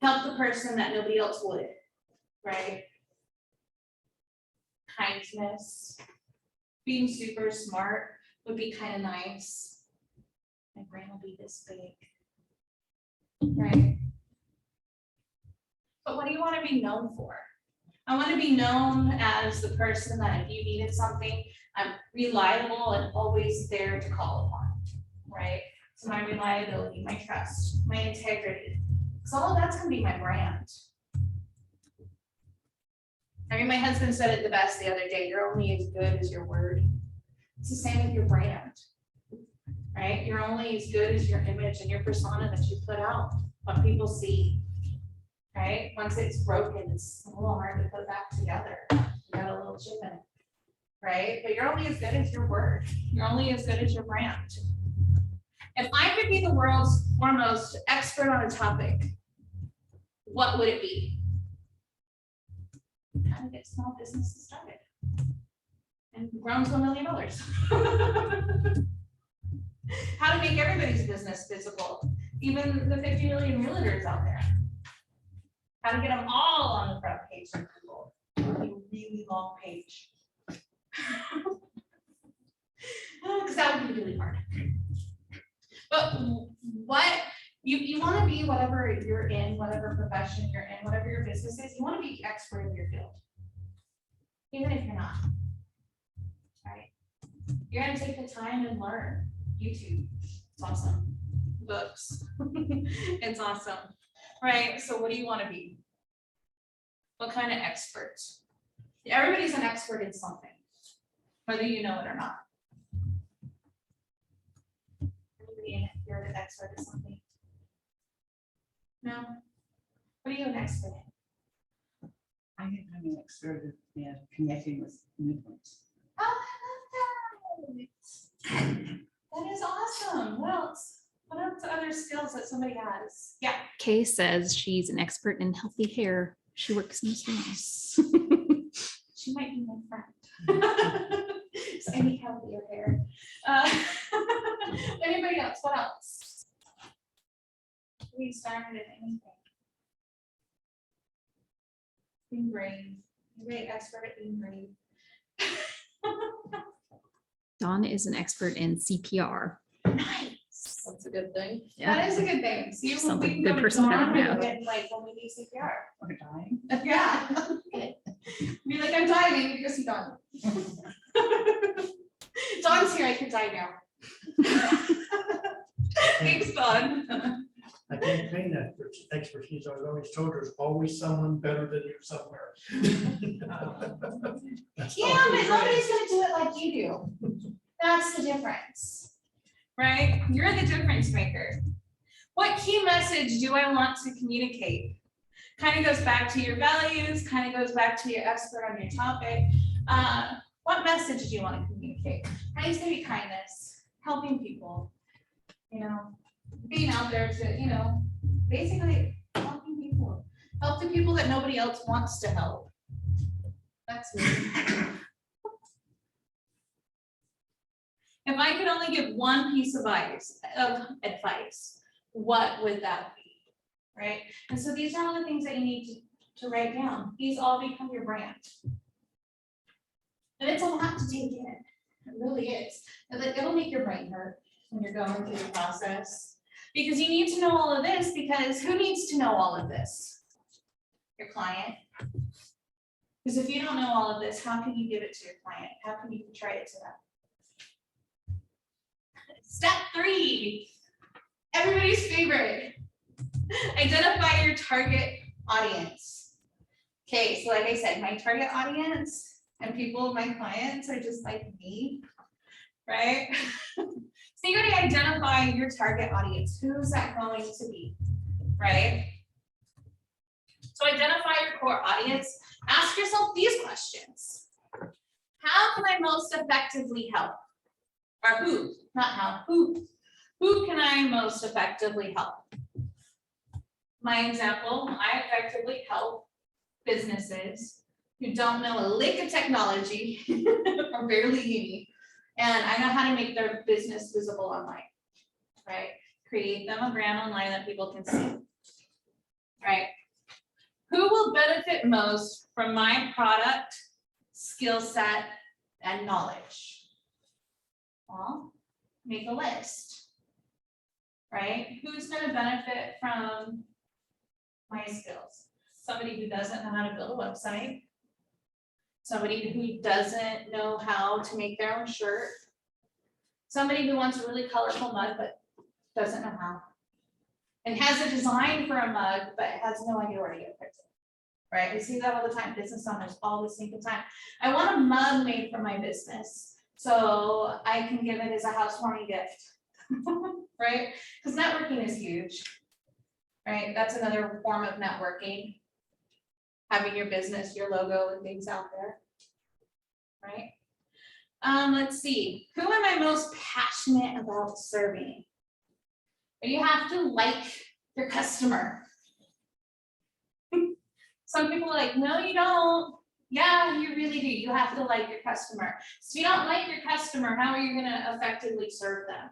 S3: help the person that nobody else would, right? kindness, being super smart would be kind of nice. My brain will be this big. Right? But what do you want to be known for? I want to be known as the person that if you needed something, I'm reliable and always there to call upon, right? So my reliability, my trust, my integrity. So all of that's going to be my brand. I mean, my husband said it the best the other day, you're only as good as your word. It's the same with your brand, right? You're only as good as your image and your persona that you put out, what people see, right? Once it's broken, it's a little hard to put back together. You got a little chip in it, right? But you're only as good as your word. You're only as good as your brand. If I could be the world's foremost expert on a topic, what would it be? How to get small businesses started and grown to $1 million. How to make everybody's business visible, even the 50 million realtors out there. How to get them all on the front page of Google. A really long page. Because that would be really hard. But what you want to be, whatever you're in, whatever profession you're in, whatever your business is, you want to be expert in your field. Even if you're not. Right? You're going to take the time and learn. YouTube, it's awesome. Books, it's awesome. Right? So what do you want to be? What kind of expert? Everybody's an expert in something, whether you know it or not. Everybody, you're an expert in something. No? What are you an expert in?
S2: I think I'm an expert in connecting with new ones.
S3: Oh, I love that. That is awesome. What else? What are the other skills that somebody has? Yeah.
S5: Kay says she's an expert in healthy hair. She works in salons.
S3: She might be my friend. So I need healthier hair. Anybody else? What else? We started at anything. Being brave. You're expert at being brave.
S5: Dawn is an expert in CPR.
S3: Nice.
S6: That's a good thing.
S3: That is a good thing. So you
S5: Sounds
S3: we
S5: like a
S3: can
S5: good
S3: go to
S5: person to have
S3: Dawn and
S5: now.
S3: get, like when we do CPR.
S2: We're dying.
S3: Yeah. Be like, I'm dying, I need to go see Dawn. Dawn's here, I can die now. Thanks, Dawn.
S4: I can't claim that for expertise. I was always told there's always someone better than you somewhere. That's all
S3: Yeah,
S4: we
S3: but
S4: say.
S3: nobody's gonna do it like you do. That's the difference. Right? You're the difference maker. What key message do I want to communicate? Kind of goes back to your values, kind of goes back to your expert on your topic. What message do you want to communicate? I used to be kindness, helping people, being out there to, basically helping people. Help the people that nobody else wants to help. That's me. If I could only give one piece of advice, what would that be? Right? And so these are all the things that you need to write down. These all become your brand. And it's a lot to take in. It really is. It'll make your brain hurt when you're going through the process. Because you need to know all of this, because who needs to know all of this? Your client. Because if you don't know all of this, how can you give it to your client? How can you portray it to them? Step 3, everybody's favorite. Identify your target audience. Okay, so like I said, my target audience and people, my clients are just like me, right? So you gotta identify your target audience. Who's that going to be, right? So identify your core audience. Ask yourself these questions. How can I most effectively help? Or who, not how, who. Who can I most effectively help? My example, I effectively help businesses who don't know a lick of technology or barely any, and I know how to make their business visible online, right? Create them a brand online that people can see, right? Who will benefit most from my product skill set, and knowledge? Well, make a list, right? Who's going to benefit from my skills? Somebody who doesn't know how to build a website, somebody who doesn't know how to make their own shirt, somebody who wants a really colorful mug but doesn't know how, and has a design for a mug but has no idea where to get it. Right? We see that all the time. Business owners always think of time. I want a mug made for my business so I can give it as a housewarming gift. Right? Because networking is huge. Right? That's another form of networking. Having your business, your logo and things out there. Right? Let's see. Who am I most passionate about serving? You have to like your customer. Some people are like, no, you don't. Yeah, you really do. You have to like your customer. So if you don't like your customer, how are you going to effectively serve them?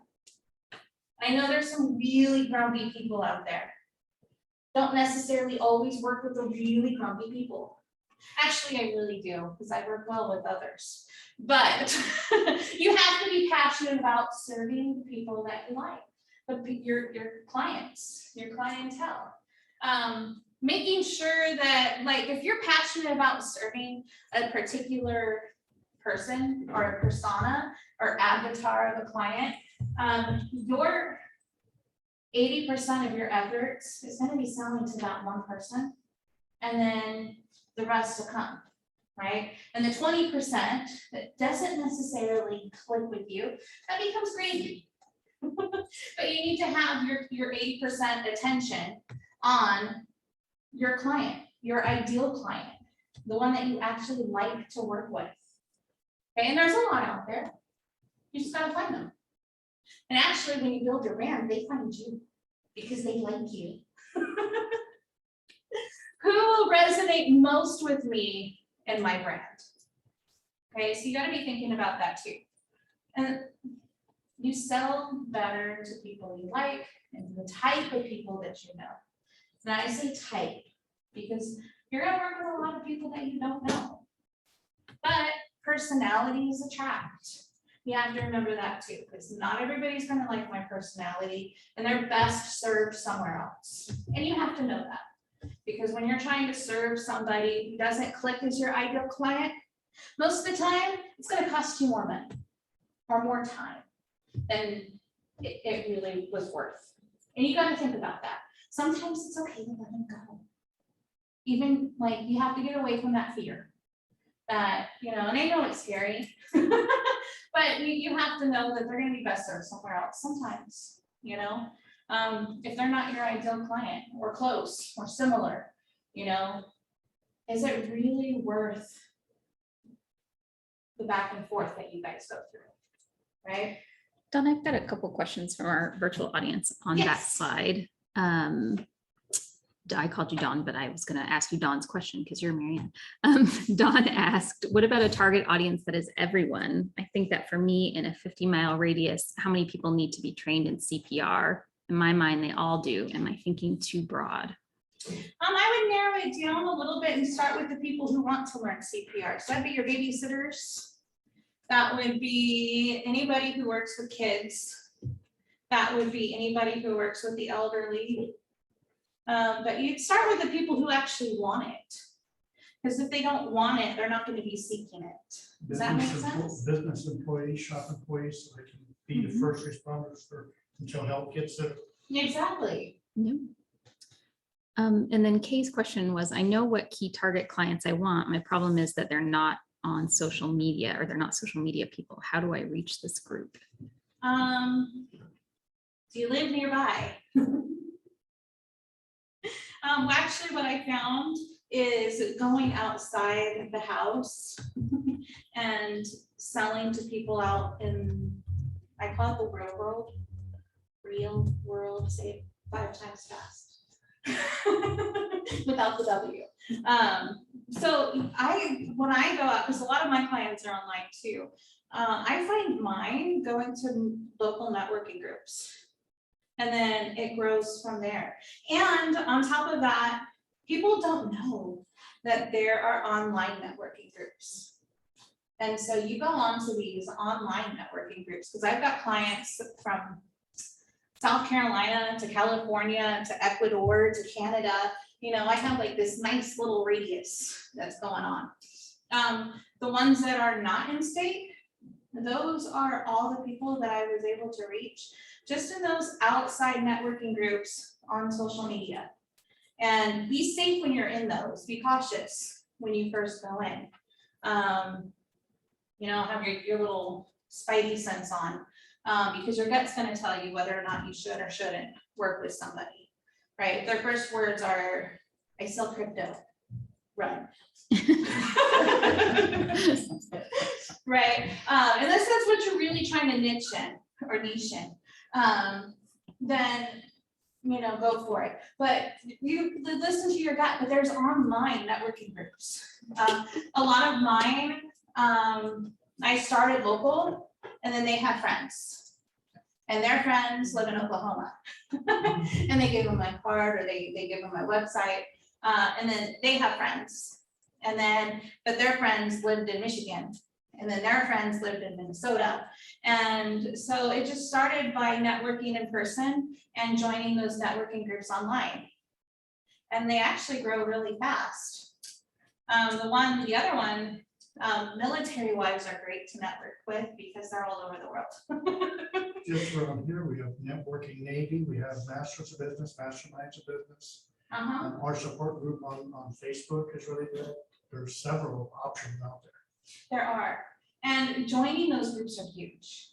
S3: I know there's some really grumpy people out there. Don't necessarily always work with the really grumpy people. Actually, I really do, because I work well with others. But you have to be passionate about serving the people that you like, your clients, your clientele. Making sure that, like, if you're passionate about serving a particular person or a persona or avatar of a client, your 80% of your efforts is going to be selling to that one person, and then the rest will come, right? And the 20% that doesn't necessarily click with you, that becomes gravy. But you need to have your 80% attention on your client, your ideal client, the one that you actually like to work with. Okay, and there's a lot out there. You just gotta find them. And actually, when you build your brand, they find you because they like you. Who will resonate most with me and my brand? Okay, so you gotta be thinking about that too. And you sell better to people you like and the type of people that you know. And I say type because you're gonna work with a lot of people that you don't know. But personalities attract. You have to remember that too, because not everybody's gonna like my personality and they're best served somewhere else. And you have to know that. Because when you're trying to serve somebody who doesn't click as your ideal client, most of the time it's gonna cost you more money or more time than it really was worth. And you gotta think about that. Sometimes it's okay to let them go. Even like you have to get away from that fear that, you know, and I know it's scary, but you have to know that they're gonna be best served somewhere else sometimes, you know, if they're not your ideal client or close or similar, you know, is it really worth the back and forth that you guys go through, right?
S5: Don, I've got a couple questions from our virtual audience on that
S3: Yes.
S5: slide. I called you Dawn, but I was going to ask you Dawn's question because you're Maryanne. Dawn asked, what about a target audience that is everyone? I think that for me in a 50-mile radius, how many people need to be trained in CPR? In my mind, they all do. Am I thinking too broad?
S3: I would narrow it down a little bit and start with the people who want to learn CPR. So that'd be your babysitters. That would be anybody who works with kids. That would be anybody who works with the elderly. But you'd start with the people who actually want it. Because if they don't want it, they're not going to be seeking it. Does that make sense?
S4: Business employees, shop employees, so they can be the first responders until help gets there.
S3: Exactly.
S5: Yep. And then Kay's question was, I know what key target clients I want. My problem is that they're not on social media or they're not social media people. How do I reach this group?
S3: Do you live nearby? Actually, what I found is going outside the house and selling to people out in, I call it the real world, say it 5 times fast. Without the W. So when I go out, because a lot of my clients are online too, I find mine going to local networking groups. And then it grows from there. And on top of that, people don't know that there are online networking groups. And so you go on to these online networking groups, because I've got clients from South Carolina to California to Ecuador to Canada. You know, I have like this nice little radius that's going on. The ones that are not in state, those are all the people that I was able to reach just in those outside networking groups on social media. And be safe when you're in those, be cautious when you first go in. You know, have your little spidey sense on, because your gut's gonna tell you whether or not you should or shouldn't work with somebody, right? If their first words are, I sell crypto, run. Right, unless that's what you're really trying to niche in, or niche in, then, you know, go for it. But you listen to your gut, but there's online networking groups. A lot of mine, I started local, and then they had friends. And their friends live in Oklahoma. And they give them my card, or they give them my website, and then they have friends. And then, but their friends lived in Michigan, and then their friends lived in Minnesota. And so it just started by networking in person and joining those networking groups online. And they actually grow really fast. The other one, military wives are great to network with because they're all over the world.
S4: Just around here, we have networking Navy, we have masters of business, masterminds of business. Our support group on Facebook is really good. There's several options out there.
S3: There are, and joining those groups are huge.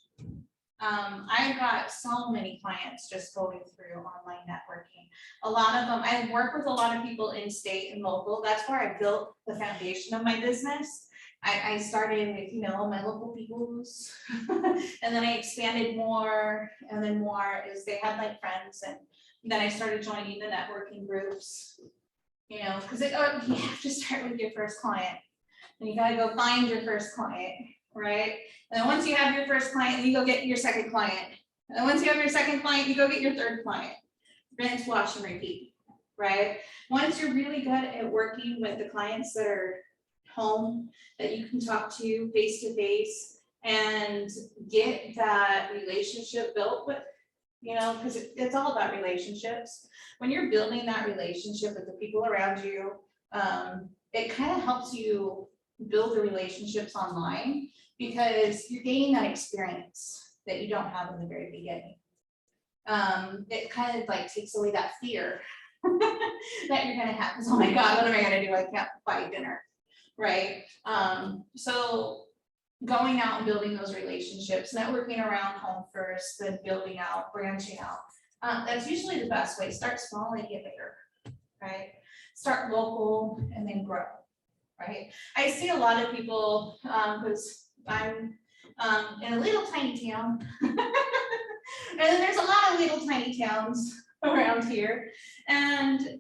S3: I got so many clients just going through online networking. A lot of them, I work with a lot of people in state and local. That's where I built the foundation of my business. I started with, you know, my local peoples, and then I expanded more, and then more as they had like friends, and then I started joining the networking groups, you know, because you have to start with your first client, and you gotta go find your first client, right? And then once you have your first client, you go get your second client, and once you have your second client, you go get your third client. Rinse, wash, and repeat, right? Once you're really good at working with the clients that are home, that you can talk to face to face and get that relationship built with, you know, because it's all about relationships. When you're building that relationship with the people around you, it kind of helps you build the relationships online because you're gaining that experience that you don't have in the very beginning. It kind of like takes away that fear that you're gonna have. Oh my God, what am I gonna do? I can't buy dinner. Right, so going out and building those relationships, networking around home first, then building out, branching out. That's usually the best way. Start small and get bigger, right? Start local and then grow, right? I see a lot of people, because I'm in a little tiny town, and there's a lot of little tiny towns around here, and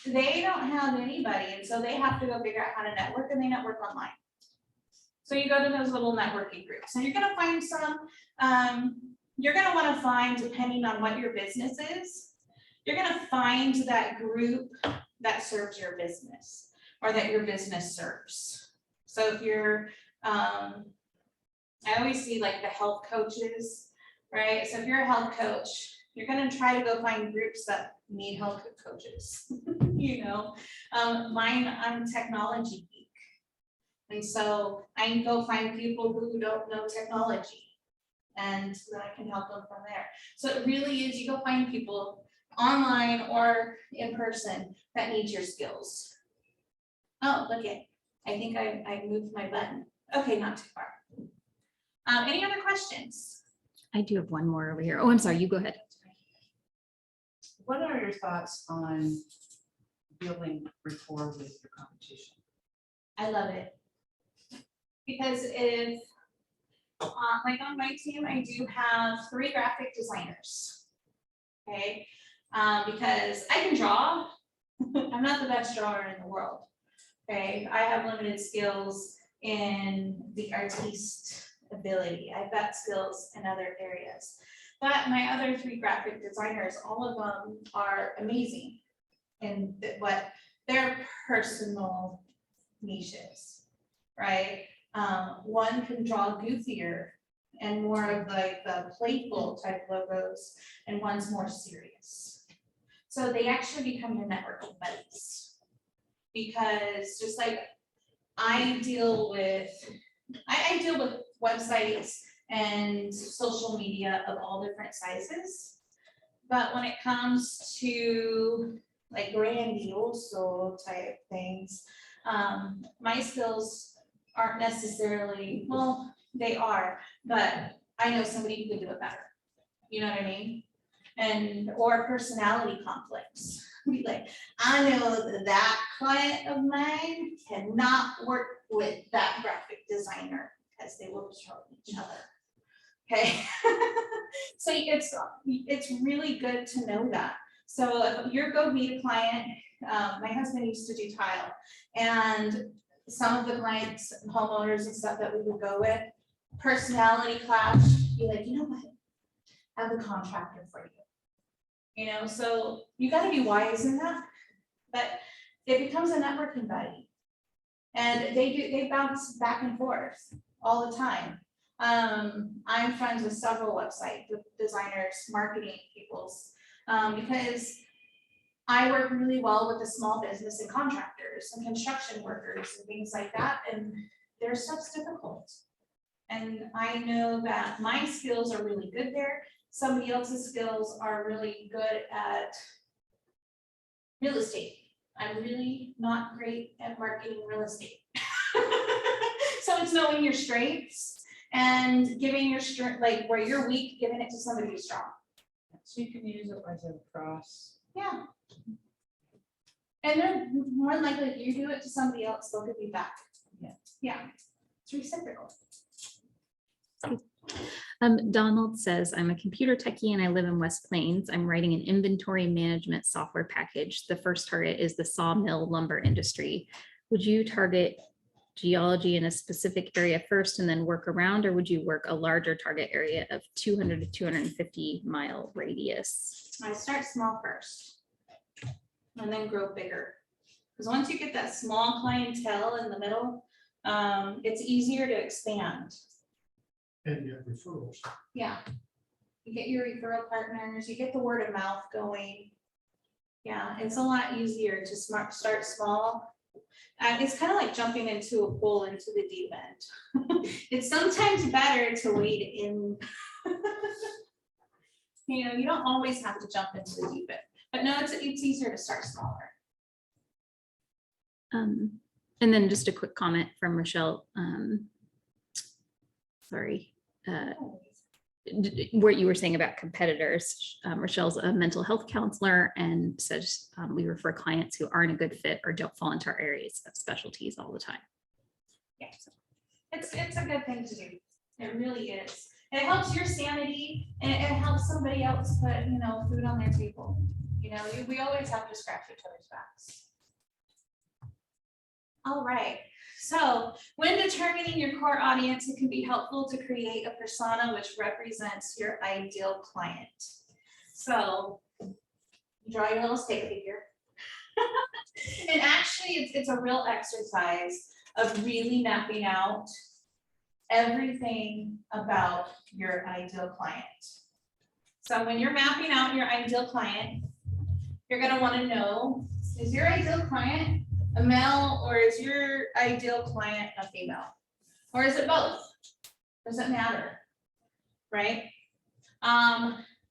S3: they don't have anybody, and so they have to go figure out how to network, and they network online. So you go to those little networking groups, and you're gonna find some, you're gonna wanna find, depending on what your business is, you're gonna find that group that serves your business, or that your business serves. So if you're, I always see like the health coaches, right? So if you're a health coach, you're gonna try to go find groups that need health coaches. You know, I'm technology geek. And so I can go find people who don't know technology, and then I can help them from there. So it really is, you go find people online or in person that need your skills. Oh, look it, I think I moved my button. Okay, not too far. Any other questions?
S5: I do have one more over here. Oh, I'm sorry, you go ahead.
S2: What are your thoughts on building rapport with your competition?
S3: I love it. Because if, like on my team, I do have 3 graphic designers. Okay, because I can draw. I'm not the best drawer in the world. Okay, I have limited skills in the artiste ability. I've got skills in other areas. But my other 3 graphic designers, all of them are amazing in what their personal niches, right? One can draw goofier and more of like the playful type logos, and one's more serious. So they actually become your networking buddies. Because just like I deal with websites and social media of all different sizes. But when it comes to like grandioso type things, my skills aren't necessarily, well, they are, but I know somebody who could do it better. You know what I mean? And, or personality conflicts. Be like, I know that client of mine cannot work with that graphic designer because they will kill each other. Okay. So it's really good to know that. So if you're go meet a client, my husband used to do tile, and some of the clients, homeowners and stuff that we would go with, personality clash, be like, you know what? I have a contractor for you. You know, so you got to be wise in that, but it becomes a networking buddy. And they bounce back and forth all the time. I'm friends with several website designers, marketing peoples, because I work really well with the small business and contractors and construction workers and things like that, and their stuff's difficult. And I know that my skills are really good there. Somebody else's skills are really good at real estate. I'm really not great at marketing real estate. So it's knowing your strengths and giving your strength, like where you're weak, giving it to somebody who's strong.
S2: So you can use it as a cross.
S3: Yeah. And then more than likely, if you do it to somebody else, they'll give you back.
S2: Yeah.
S3: Yeah, it's reciprocal.
S5: Donald says, I'm a computer techie and I live in West Plains. I'm writing an inventory management software package. The first target is the sawmill lumber industry. Would you target geology in a specific area first and then work around, or would you work a larger target area of 200 to 250 mile radius?
S3: I start small first and then grow bigger. Because once you get that small clientele in the middle, it's easier to expand.
S4: And you have referrals.
S3: Yeah. You get your referral partners, you get the word of mouth going. Yeah, it's a lot easier to start small. It's kind of like jumping into a pool into the deep end. It's sometimes better to wade in. You know, you don't always have to jump into the deep end, but no, it's easier to start smaller.
S5: And then just a quick comment from Rochelle. Sorry. What you were saying about competitors. Rochelle's a mental health counselor and says we refer clients who aren't a good fit or don't fall into our areas of specialties all the time.
S3: Yeah, so it's a good thing to do. It really is. And it helps your sanity, and it helps somebody else put, you know, food on their table. You know, we always have to scratch each other's backs. All right. So when determining your core audience, it can be helpful to create a persona which represents your ideal client. So draw your little stick figure. And actually, it's a real exercise of really mapping out everything about your ideal client. So when you're mapping out your ideal client, you're going to want to know, is your ideal client a male, or is your ideal client a female? Or is it both? Does it matter? Right?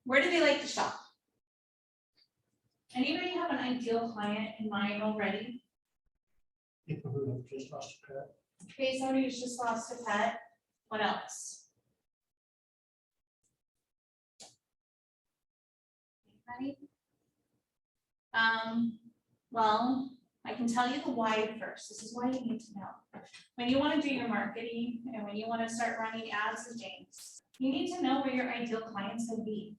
S3: Where do they like to shop? Anybody have an ideal client in mind already?
S4: People who have just lost a pet.
S3: Okay, somebody who's just lost a pet. What else? Anybody? Well, I can tell you the why first. This is why you need to know. When you want to do your marketing and when you want to start running ads and things, you need to know where your ideal client's going to be.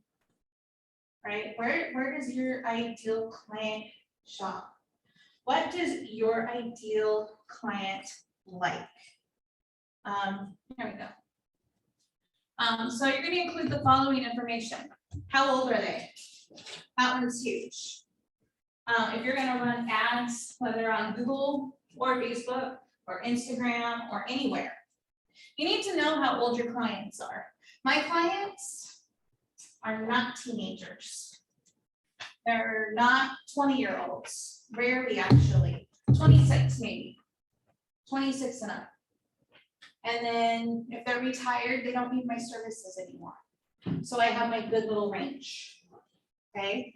S3: Right? Where does your ideal client shop? What does your ideal client like? Here we go. So you're going to include the following information. How old are they? That one's huge. If you're going to run ads, whether on Google or Facebook or Instagram or anywhere, You need to know how old your clients are. My clients are not teenagers. They're not 20-year-olds, rarely actually, 26 maybe, 26 and up. And then if they're retired, they don't need my services anymore. So I have my good little range, okay?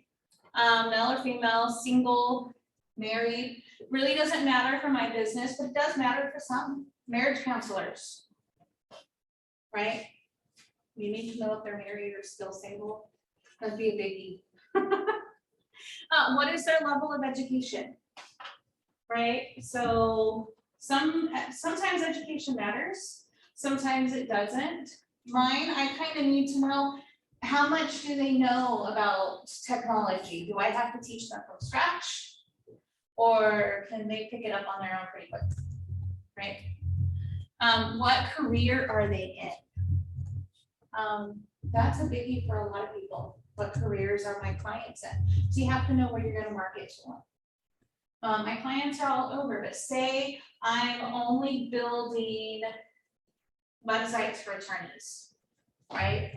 S3: Male or female, single, married, really doesn't matter for my business, but it does matter for some. Marriage counselors, right? You need to know if they're married or still single. That'd be a biggie. What is their level of education? Right, so sometimes education matters, sometimes it doesn't. Mine, I kind of need to know how much do they know about technology? Do I have to teach them from scratch? Or can they pick it up on their own pretty quick? Right? What career are they in? That's a biggie for a lot of people. What careers are my clients in? So you have to know where you're going to market to them. My clients are all over, but say I'm only building websites for attorneys, right?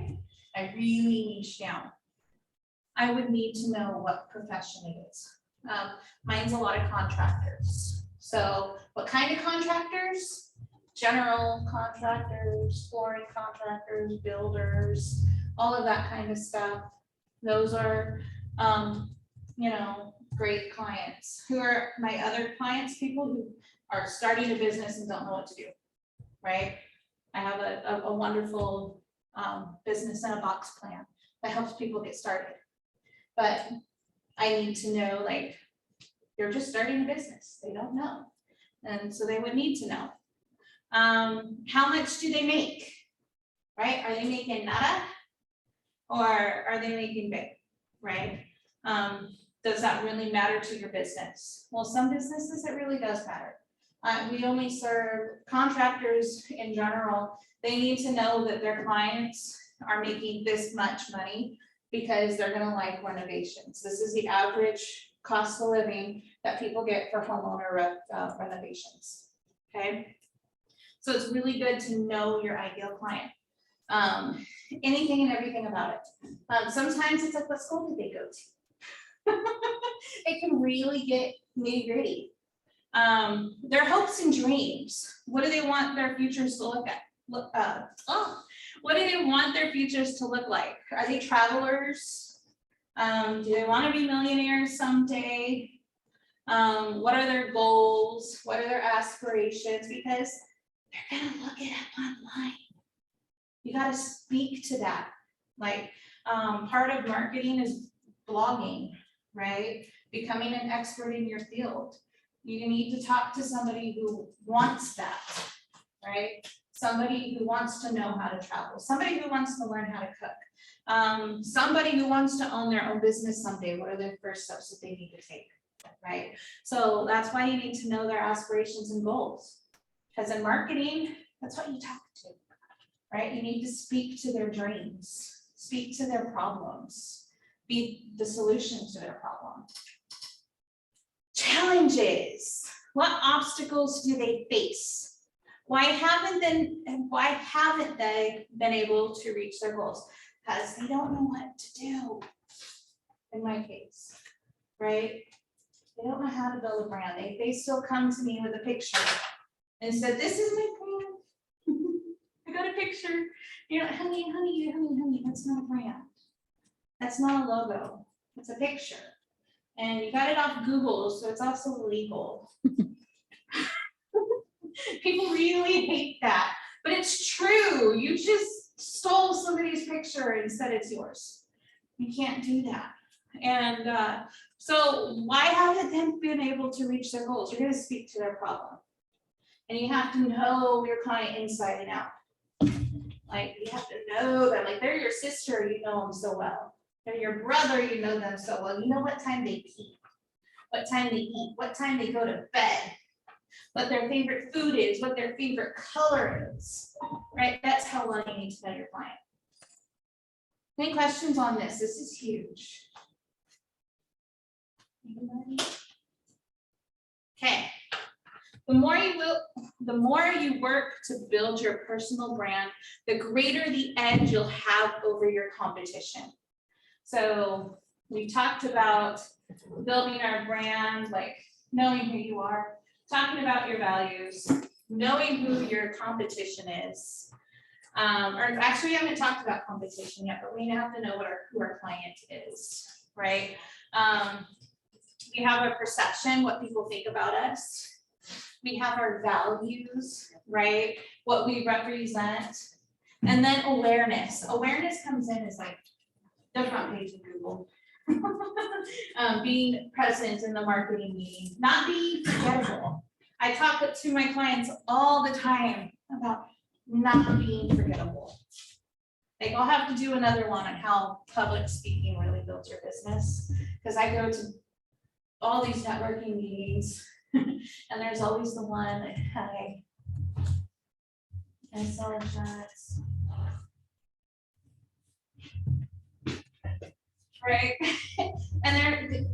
S3: I really niche down. I would need to know what profession it is. Mine's a lot of contractors. So what kind of contractors? General contractors, flooring contractors, builders, all of that kind of stuff. Those are, great clients. Who are my other clients? People who are starting a business and don't know what to do, right? I have a wonderful business in a box plan that helps people get started. But I need to know, like, they're just starting a business. They don't know. And so they would need to know. How much do they make, right? Are they making nada or are they making big, right? Does that really matter to your business? Well, some businesses, it really does matter. We only serve contractors in general. They need to know that their clients are making this much money because they're gonna like renovations. This is the average cost of living that people get for homeowner renovations, okay? So it's really good to know your ideal client. Anything and everything about it. Sometimes it's like, what school did they go to? It can really get nitty gritty. Their hopes and dreams. What do they want their futures to look at? What do they want their futures to look like? Are they travelers? Do they want to be millionaires someday? What are their goals? What are their aspirations? Because they're gonna look it up online. You got to speak to that. Like, part of marketing is blogging, right? Becoming an expert in your field. You need to talk to somebody who wants that, right? Somebody who wants to know how to travel, somebody who wants to learn how to cook, somebody who wants to own their own business someday. What are their first steps that they need to take, right? So that's why you need to know their aspirations and goals. Because in marketing, that's what you talk to, right? You need to speak to their dreams, speak to their problems, be the solution to their problem. Challenges. What obstacles do they face? Why haven't they been able to reach their goals? Because they don't know what to do. In my case, right? They don't know how to build a brand. They still come to me with a picture and said, "This is my brand. I got a picture." You're like, honey, that's not a brand. That's not a logo. It's a picture. And you got it off Google, so it's also illegal. People really hate that, but it's true. You just stole somebody's picture and said it's yours. You can't do that. And so why haven't they been able to reach their goals? You're going to speak to their problem. And you have to know your client inside and out. Like, you have to know them. Like, they're your sister, you know them so well. They're your brother, you know them so well. You know what time they eat, what time they eat, what time they go to bed, what their favorite food is, what their favorite color is, right? That's how well you need to know your client. Any questions on this? This is huge. Anybody? Okay. The more you work to build your personal brand, the greater the edge you'll have over your competition. So we talked about building our brand, like knowing who you are, talking about your values, knowing who your competition is. Or actually, we haven't talked about competition yet, but we have to know who our client is, right? We have our perception, what people think about us. We have our values, right? What we represent. And then awareness. Awareness comes in as like the front page of Google. Being present in the marketing meeting, not being forgettable. I talk to my clients all the time about not being forgettable. Like I'll have to do another one on how public speaking really builds your business, because I go to all these networking meetings and there's always the one like, hi, I sell insurance. Right? And there,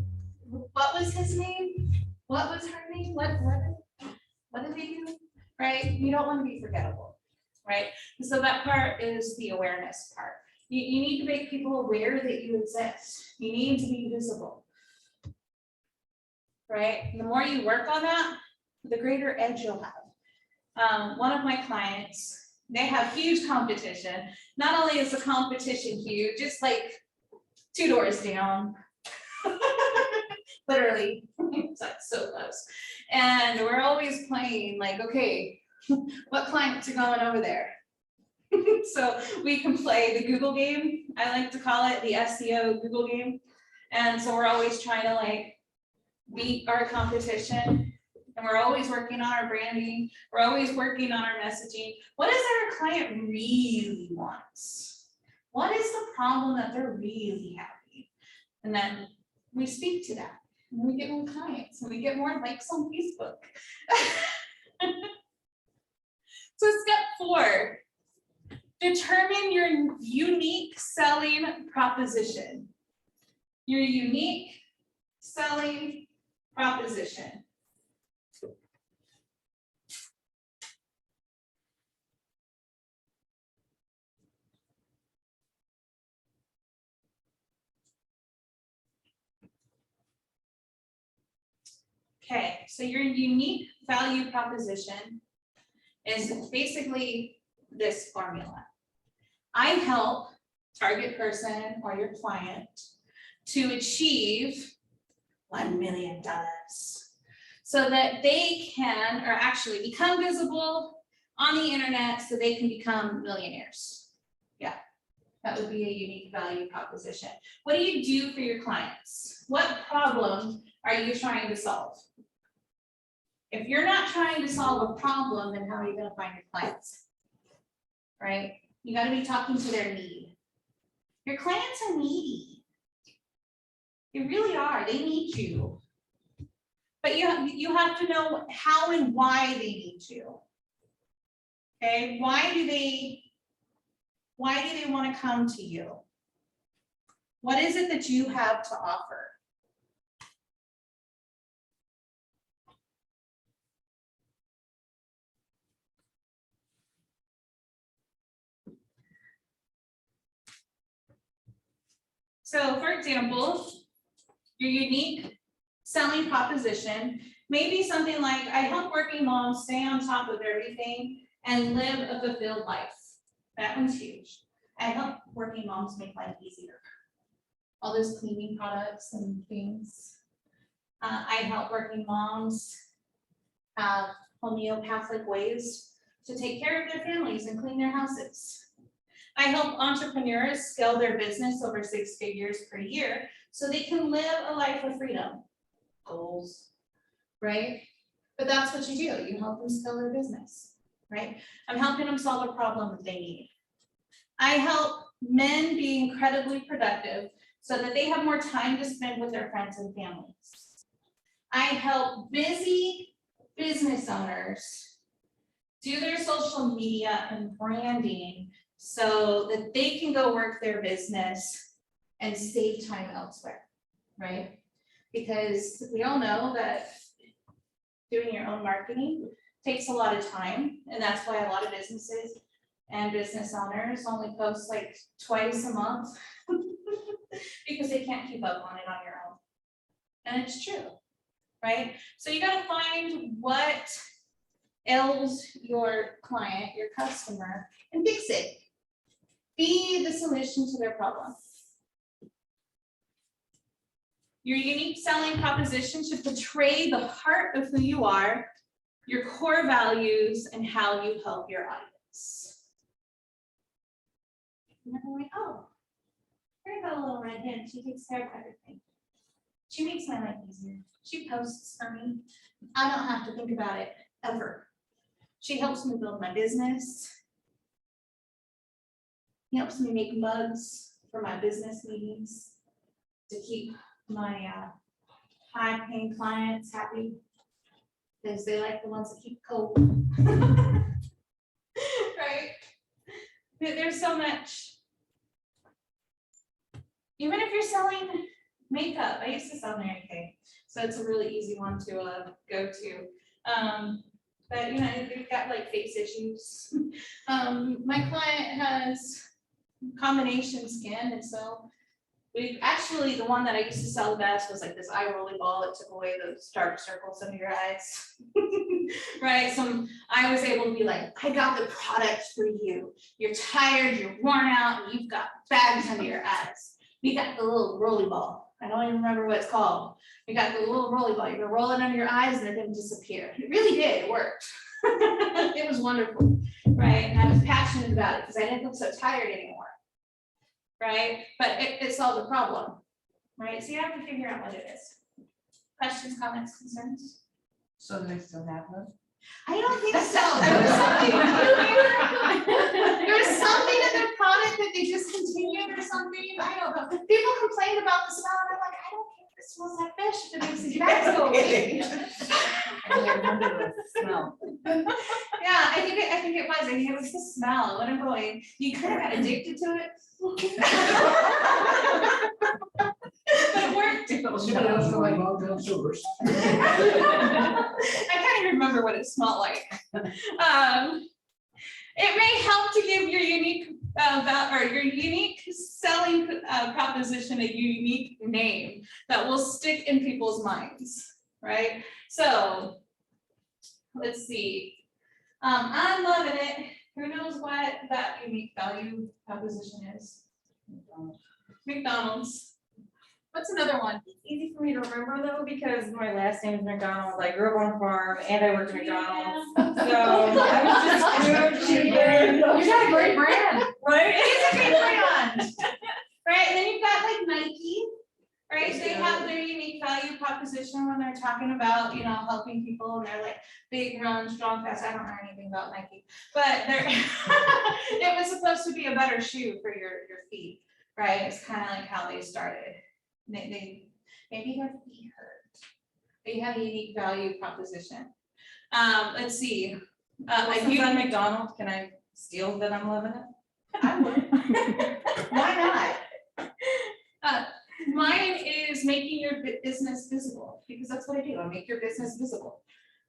S3: what was his name? What was her name? What did they do? Right? You don't want to be forgettable, right? So that part is the awareness part. You need to make people aware that you exist. You need to be visible, right? And the more you work on that, the greater edge you'll have. One of my clients, they have huge competition. Not only is the competition huge, it's like 2 doors down. Literally, it's like so close. And we're always playing like, okay, what clients are going over there? So we can play the Google game. I like to call it the SEO Google game. And so we're always trying to like beat our competition. And we're always working on our branding. We're always working on our messaging. What is our client really wants? What is the problem that they're really having? And then we speak to that. And we get more clients and we get more likes on Facebook. So step 4, determine your unique selling proposition. Your unique selling proposition. Okay, so your unique value proposition is basically this formula. I help target person or your client to achieve $1 million so that they can, or actually become visible on the internet so they can become millionaires. Yeah, that would be a unique value proposition. What do you do for your clients? What problem are you trying to solve? If you're not trying to solve a problem, then how are you going to find your clients? Right? You got to be talking to their need. Your clients are needy. They really are. They need you. But you have to know how and why they need you. Okay? Why do they want to come to you? What is it that you have to offer? So for example, your unique selling proposition may be something like, I help working moms stay on top of everything and live a fulfilled life. That one's huge. I help working moms make life easier. All those cleaning products and things. I help working moms have homeopathic ways to take care of their families and clean their houses. I help entrepreneurs scale their business over 6 figures per year so they can live a life of freedom. Goals, right? But that's what you do. You help them scale their business, right? I'm helping them solve a problem that they need. I help men be incredibly productive so that they have more time to spend with their friends and families. I help busy business owners do their social media and branding so that they can go work their business and save time elsewhere, right? Because we all know that doing your own marketing takes a lot of time, and that's why a lot of businesses and business owners only post like twice a month because they can't keep up on it on your own. And it's true, right? So you gotta find what ails your client, your customer, and fix it. Be the solution to their problem. Your unique selling proposition should portray the heart of who you are, your core values, and how you help your audience. And they're like, oh, here's got a little red hen. She takes care of everything. She makes my life easier. She posts for me. I don't have to think about it ever. She helps me build my business. He helps me make mugs for my business meetings to keep my high-paying clients happy because they like the ones that keep cold. Right? There's so much. Even if you're selling makeup, I used to sell anything, so it's a really easy one to go to. But you know, they've got like face issues. My client has combination skin, and so we actually, the one that I used to sell the best was like this eye rolly ball that took away those dark circles under your eyes. Right, so I was able to be like, I got the product for you. You're tired, you're worn out, and you've got bags under your eyes. We got the little rolly ball. I don't even remember what it's called. We got the little rolly ball. You're gonna roll it under your eyes and they're gonna disappear. It really did, it worked. It was wonderful, right? And I was passionate about it because I didn't feel so tired anymore. Right? But it solved the problem, right? So you have to figure out what it is. Questions, comments, concerns?
S2: So do they still have them?
S3: I don't think so. There was something in their product that they discontinued or something. I don't know. People complained about the smell, and I'm like, I don't care if it smells like fish, if it makes these bags go away.
S2: I remember the smell.
S3: Yeah, I think it was. I think it was the smell. When I'm going, you kind of got addicted to it. But it worked.
S4: Anybody else feel like long down sewers?
S3: I can't even remember what it smelled like. It may help to give your unique selling proposition a unique name that will stick in people's minds, right? So let's see. I'm loving it. Who knows what that unique value proposition is? McDonald's. What's another one?
S6: It's easy for me to remember though, because my last name is McDonald. I grew up on a farm and I worked at McDonald's. So I was just good chicken. You got a great brand, right?
S3: It's a great brand. Right, and then you've got like Nike, right? They have their unique value proposition when they're talking about, you know, helping people, and they're like big, run, strong, fast. I don't know anything about Nike, but they're it was supposed to be a better shoe for your feet, right? It's kind of like how they started. They maybe their feet hurt. They have a unique value proposition. Let's see.
S6: Since I'm McDonald's, can I steal that I'm loving it?
S3: I would. Why not? Mine is making your business visible, because that's what I do. I make your business visible,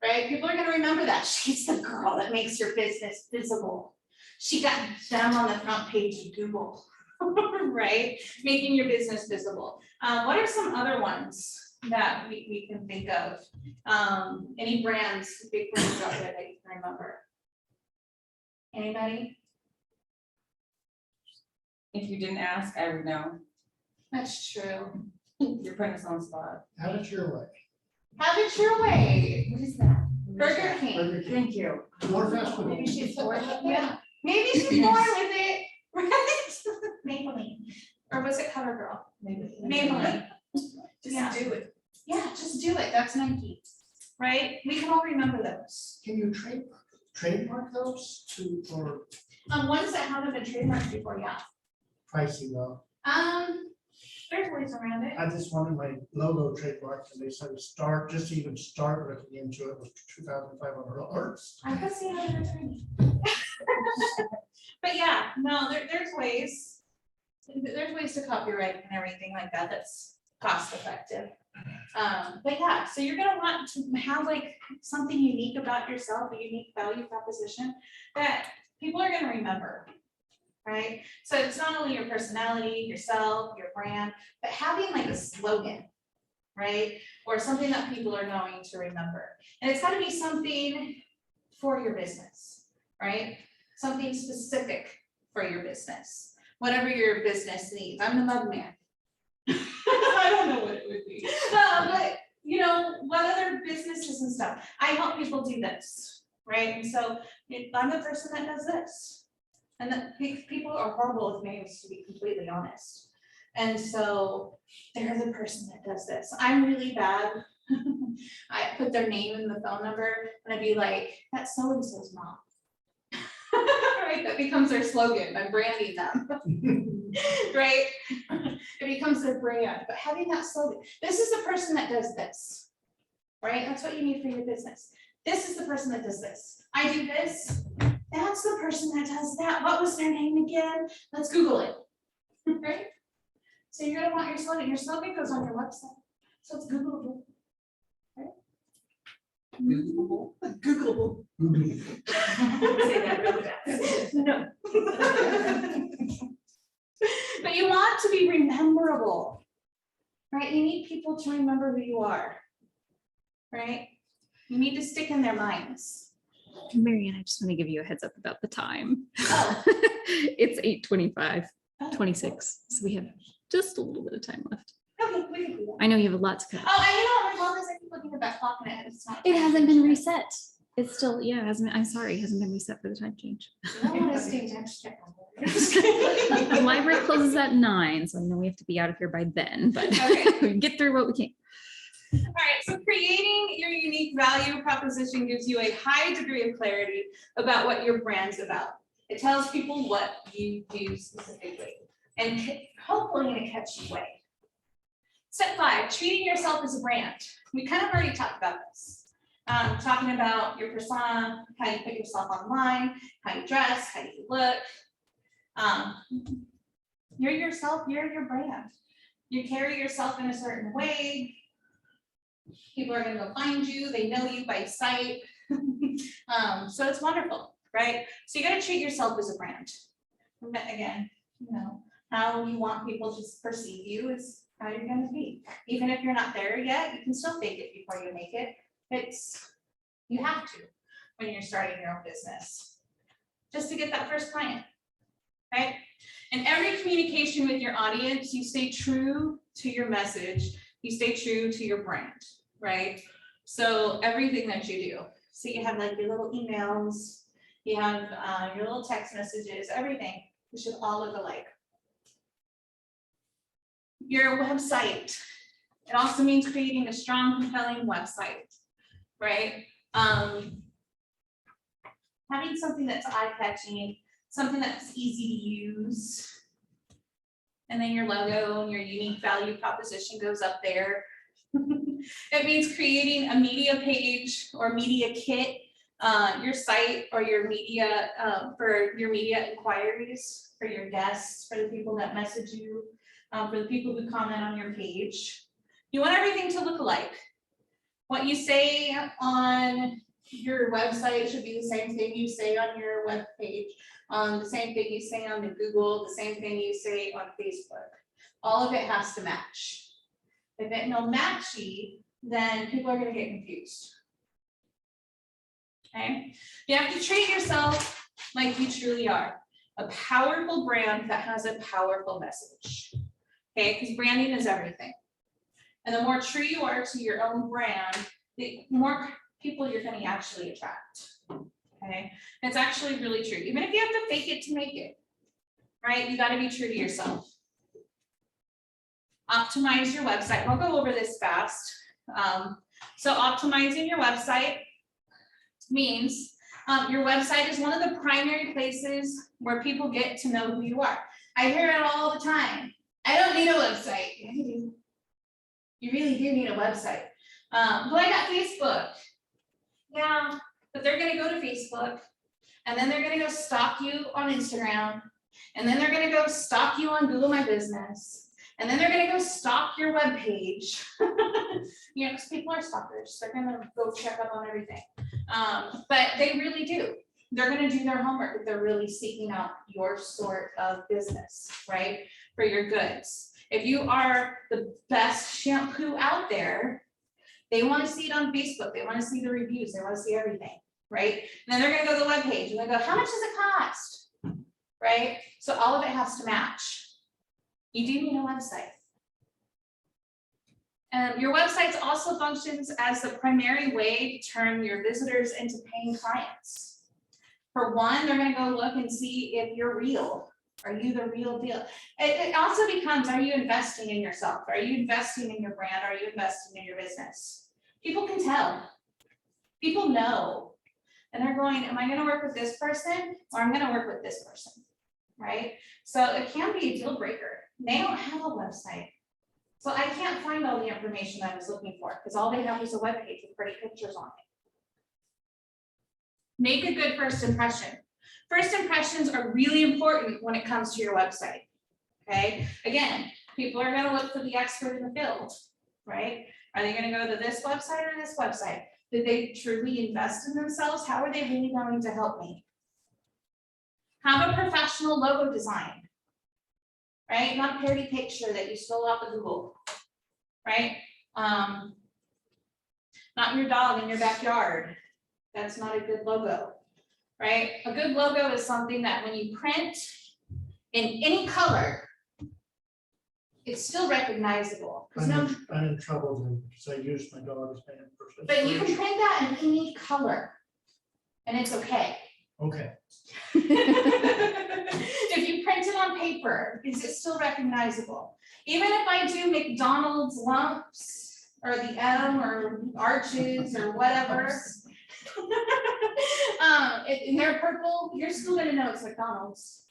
S3: right? People are gonna remember that. She's the girl that makes your business visible. She got them on the front page of Google, right? Making your business visible. What are some other ones that we can think of? Any brands, big brands out there that you can remember? Anybody?
S6: If you didn't ask, I would know.
S3: That's true.
S6: You're putting us on the spot.
S4: Have it your way.
S3: Have it your way.
S6: What is that?
S3: Burger King.
S4: Burger King.
S6: Thank you.
S4: More fast food.
S3: Maybe she's bored with it. Yeah. Maybe she's bored with it. Right? Maybelline. Or was it CoverGirl? Maybelline.
S2: Just do it.
S3: Yeah, just do it. That's Nike. Right? We can all remember those.
S4: Can you trademark those or
S3: Ones that haven't been trademarked before, yeah.
S4: pricey though?
S3: There's ways around it.
S4: I just wanted my logo trademarked, and they said just to even start looking into it was $2,500.
S3: I could see how they're trying. But yeah, no, there's ways. There's ways to copyright and everything like that. That's cost effective. But yeah, so you're gonna want to have like something unique about yourself, a unique value proposition that people are gonna remember, right? So it's not only your personality, yourself, your brand, but having like a slogan, right? Or something that people are going to remember. And it's gotta be something for your business, right? Something specific for your business, whatever your business needs. I'm the mug man. I don't know what it would be. But you know, what other businesses and stuff, I help people do this, right? And so I'm the person that does this. And that people are horrible with names, to be completely honest. And so they're the person that does this. I'm really bad. I put their name and the phone number and I'd be like, that's so-and-so's mom. Right, that becomes their slogan. I'm branding them. Right? It becomes their brand, but having that slogan, this is the person that does this, right? That's what you need for your business. This is the person that does this. I do this. That's the person that does that. What was their name again? Let's Google it, right? So you're gonna want your slogan. Your slogan goes on your website, so it's Googleable, right?
S2: Googleable.
S3: Googleable.
S6: Say that really fast.
S3: No. But you want to be rememberable, right? You need people to remember who you are, right? You need to stick in their minds.
S5: Maryanne, I just want to give you a heads up about the time.
S3: Oh.
S5: It's 8:25,
S3: Oh.
S5: 26, so we have just a little bit of time left.
S3: Okay, we can do that.
S5: I know you have a lot to cover.
S3: Oh, and you know what my phone is? I keep looking at that clock and it's not.
S5: It hasn't been reset. It's still, yeah, it hasn't, I'm sorry, it hasn't been reset for the time change.
S3: I don't want to stay text check.
S5: The library closes at 9, so I know we have to be out of here by then, but
S3: Okay.
S5: we can get through what we can.
S3: All right, so creating your unique value proposition gives you a high degree of clarity about what your brand's about. It tells people what you do specifically and hopefully in a catchy way. Step 5, treating yourself as a brand. We kind of already talked about this. Talking about your persona, how you put yourself online, how you dress, how you look. You're yourself, you're your brand. You carry yourself in a certain way. People are gonna go find you, they know you by sight. So it's wonderful, right? So you gotta treat yourself as a brand. Again, you know, how you want people to perceive you is how you're gonna be. Even if you're not there yet, you can still fake it before you make it. You have to when you're starting your own business, just to get that first client, right? In every communication with your audience, you stay true to your message, you stay true to your brand, right? So everything that you do, so you have like your little emails, you have your little text messages, everything, it should all look alike. Your website, it also means creating a strong, compelling website, right? Having something that's eye-catching, something that's easy to use. And then your logo and your unique value proposition goes up there. It means creating a media page or media kit, your site or your media, for your media inquiries, for your guests, for the people that message you, for the people who comment on your page. You want everything to look alike. What you say on your website should be the same thing you say on your web page, the same thing you say on the Google, the same thing you say on Facebook. All of it has to match. If it no matchy, then people are going to get confused. Okay, you have to treat yourself like you truly are, a powerful brand that has a powerful message. Okay, because branding is everything. And the more true you are to your own brand, the more people you're going to actually attract. Okay, and it's actually really true. Even if you have to fake it to make it, right? You got to be true to yourself. Optimize your website. We'll go over this fast. So optimizing your website means your website is one of the primary places where people get to know who you are. I hear it all the time. I don't need a website. Yeah, you do. You really do need a website. Well, I got Facebook. Yeah, but they're gonna go to Facebook and then they're gonna go stalk you on Instagram. And then they're gonna go stalk you on Google My Business. And then they're gonna go stalk your webpage. You know, because people are stalkers, they're gonna go check up on everything. But they really do. They're gonna do their homework if they're really seeking out your sort of business, right? For your goods. If you are the best shampoo out there, they wanna see it on Facebook, they wanna see the reviews, they wanna see everything, right? And then they're gonna go to the webpage and they go, how much does it cost? Right? So all of it has to match. You do need a website. Your website also functions as the primary way to turn your visitors into paying clients. For one, they're gonna go look and see if you're real. Are you the real deal? It also becomes, are you investing in yourself? Are you investing in your brand? Are you investing in your business? People can tell. People know. And they're going, am I gonna work with this person or I'm gonna work with this person, right? So it can be a deal breaker. They don't have a website. So I can't find all the information I was looking for because all they have is a webpage with pretty pictures on it. Make a good first impression. First impressions are really important when it comes to your website, okay? Again, people are gonna look for the expert in the field, right? Are they gonna go to this website or this website? Did they truly invest in themselves? How are they really going to help me? Have a professional logo design, right? Not a parody picture that you stole off of Google, right? Not your dog in your backyard. That's not a good logo, right? A good logo is something that when you print in any color, it's still recognizable. 'Cause
S4: I'm in trouble then, because I use my dog as my person.
S3: but you can print that in any color, and it's okay.
S4: Okay,
S3: If you print it on paper, is it still recognizable? Even if I do McDonald's lumps, or the M, or arches, or whatever. And they're purple, you're still gonna know it's McDonald's.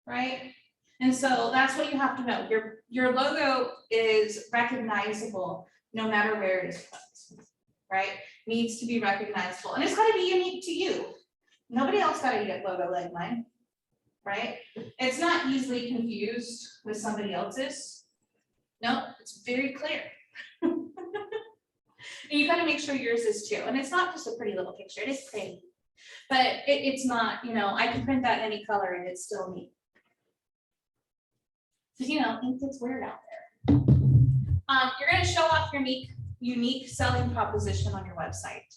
S3: Right? And so that's what you have to know. Your logo is recognizable no matter where it is put, right? Needs to be recognizable, and it's gotta be unique to you. Nobody else got a logo like mine, right? It's not easily confused with somebody else's. No, it's very clear. And you gotta make sure yours is too. And it's not just a pretty little picture, it is pretty. But it's not, you know, I can print that any color and it's still neat. Because, you know, ink gets weird out there. You're gonna show off your unique selling proposition on your website.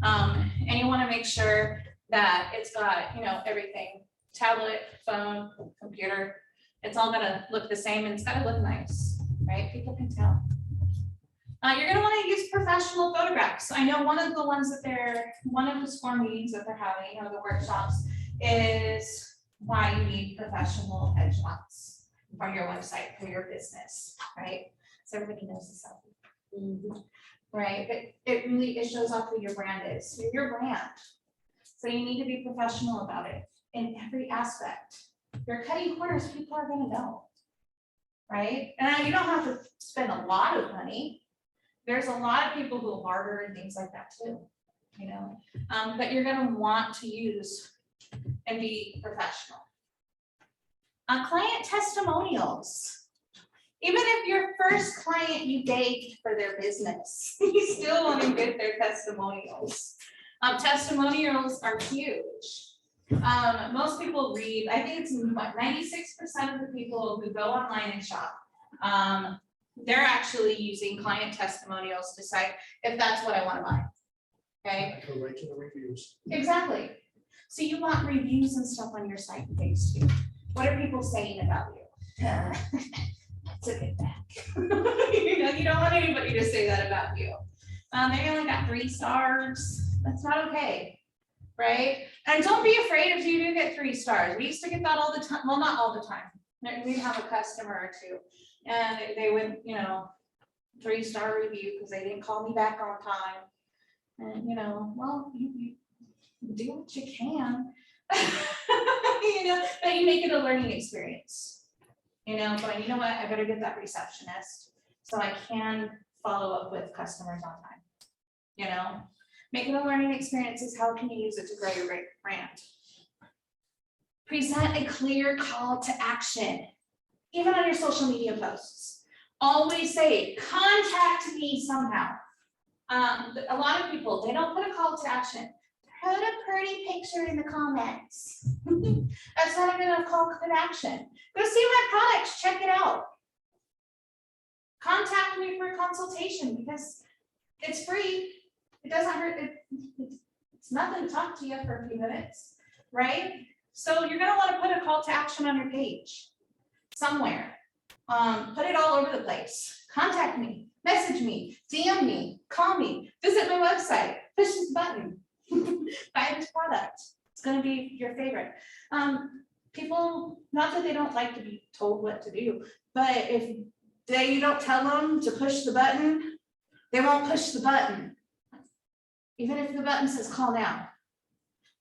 S3: And you wanna make sure that it's got, you know, everything, tablet, phone, computer, it's all gonna look the same and it's gotta look nice, right? People can tell. You're gonna wanna use professional photographs. I know one of the SCORE meetings that they're having, or the workshops, is why you need professional headshots for your website, for your business, right? So everybody knows the selfie. Right, but it shows off who your brand is. You're your brand. So you need to be professional about it in every aspect. You're cutting corners, people are gonna know, right? And you don't have to spend a lot of money. There's a lot of people who barter and things like that too, you know? But you're gonna want to use and be professional. Client testimonials. Even if your first client you begged for their business, you still want to get their testimonials. Testimonials are huge. Most people read, I think it's what, 96% of the people who go online and shop, they're actually using client testimonials to decide if that's what I want to buy. Okay.
S4: I go right to the reviews.
S3: Exactly. So you want reviews and stuff on your site and things too. What are people saying about you? Took it back. You know, you don't want anybody to say that about you. They only got 3 stars. That's not okay, right? And don't be afraid if you do get 3 stars. We used to get that all the time. Well, not all the time. We'd have a customer or two, and they would, you know, 3-star review because they didn't call me back on time. And you know, well, you do what you can. You know, but you make it a learning experience. You know, but you know what, I better get that receptionist so I can follow up with customers on time. You know, make it a learning experience is how can you use it to grow your brand. Present a clear call to action. even on your social media posts, always say, contact me somehow. A lot of people, they don't put a call to action. Put a pretty picture in the comments. That's not even a call to action. Go see my products, check it out. Contact me for a consultation because it's free. It doesn't hurt. It's nothing to talk to you for a few minutes, right? So you're gonna want to put a call to action on your page somewhere. Put it all over the place. Contact me, message me, DM me, call me, visit my website, push this button, buy this product. It's gonna be your favorite. People, not that they don't like to be told what to do, but if you don't tell them to push the button, they won't push the button. Even if the button says call now.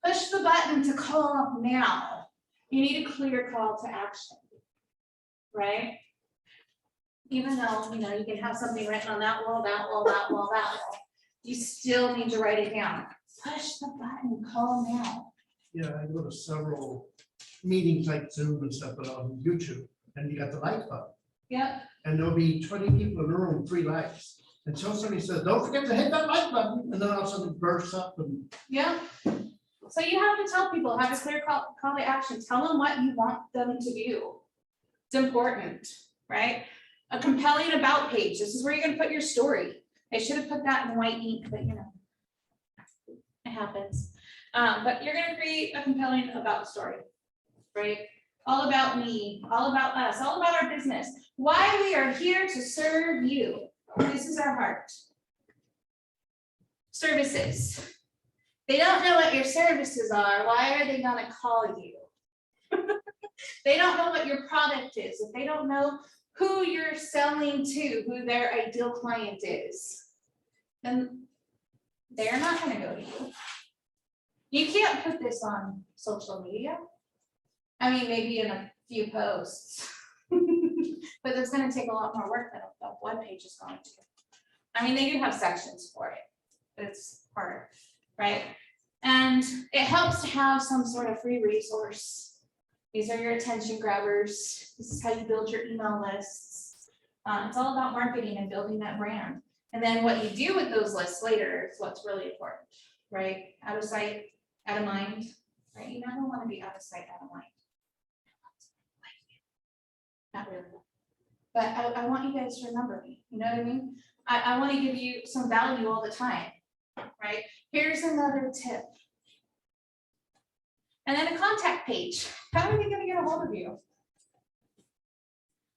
S3: Push the button to call now. You need a clear call to action, right? Even though, you can have something written on that wall, that wall, that wall, that wall, you still need to write it down. Push the button, call now.
S4: Yeah, I go to several meetings like Zoom and stuff, but on YouTube, and you got the like button.
S3: Yep,
S4: And there'll be 20 people in the room, 3 likes. Until somebody says, don't forget to hit that like button, and then all of a sudden it bursts up and
S3: yep. So you have to tell people, have a clear call to action, tell them what you want them to do. It's important, right? A compelling about page, this is where you're gonna put your story. I should have put that in white ink, but it happens. But you're gonna create a compelling about story, right? All about me, all about us, all about our business, why we are here to serve you. This is our heart. Services. They don't know what your services are. Why are they gonna call you? They don't know what your product is. If they don't know who you're selling to, who their ideal client is, then they're not gonna go to you. You can't put this on social media. I mean, maybe in a few posts. But it's gonna take a lot more work than a web page is going to. I mean, they do have sections for it, but it's harder, right? And it helps to have some sort of free resource. These are your attention grabbers. This is how you build your email lists. It's all about marketing and building that brand. And then what you do with those lists later is what's really important, right? Out of sight, out of mind, right? You never want to be out of sight, out of mind. Not really. But I want you guys to remember me, you know what I mean? I want to give you some value all the time, right? Here's another tip. And then a contact page. How are they going to get a hold of you?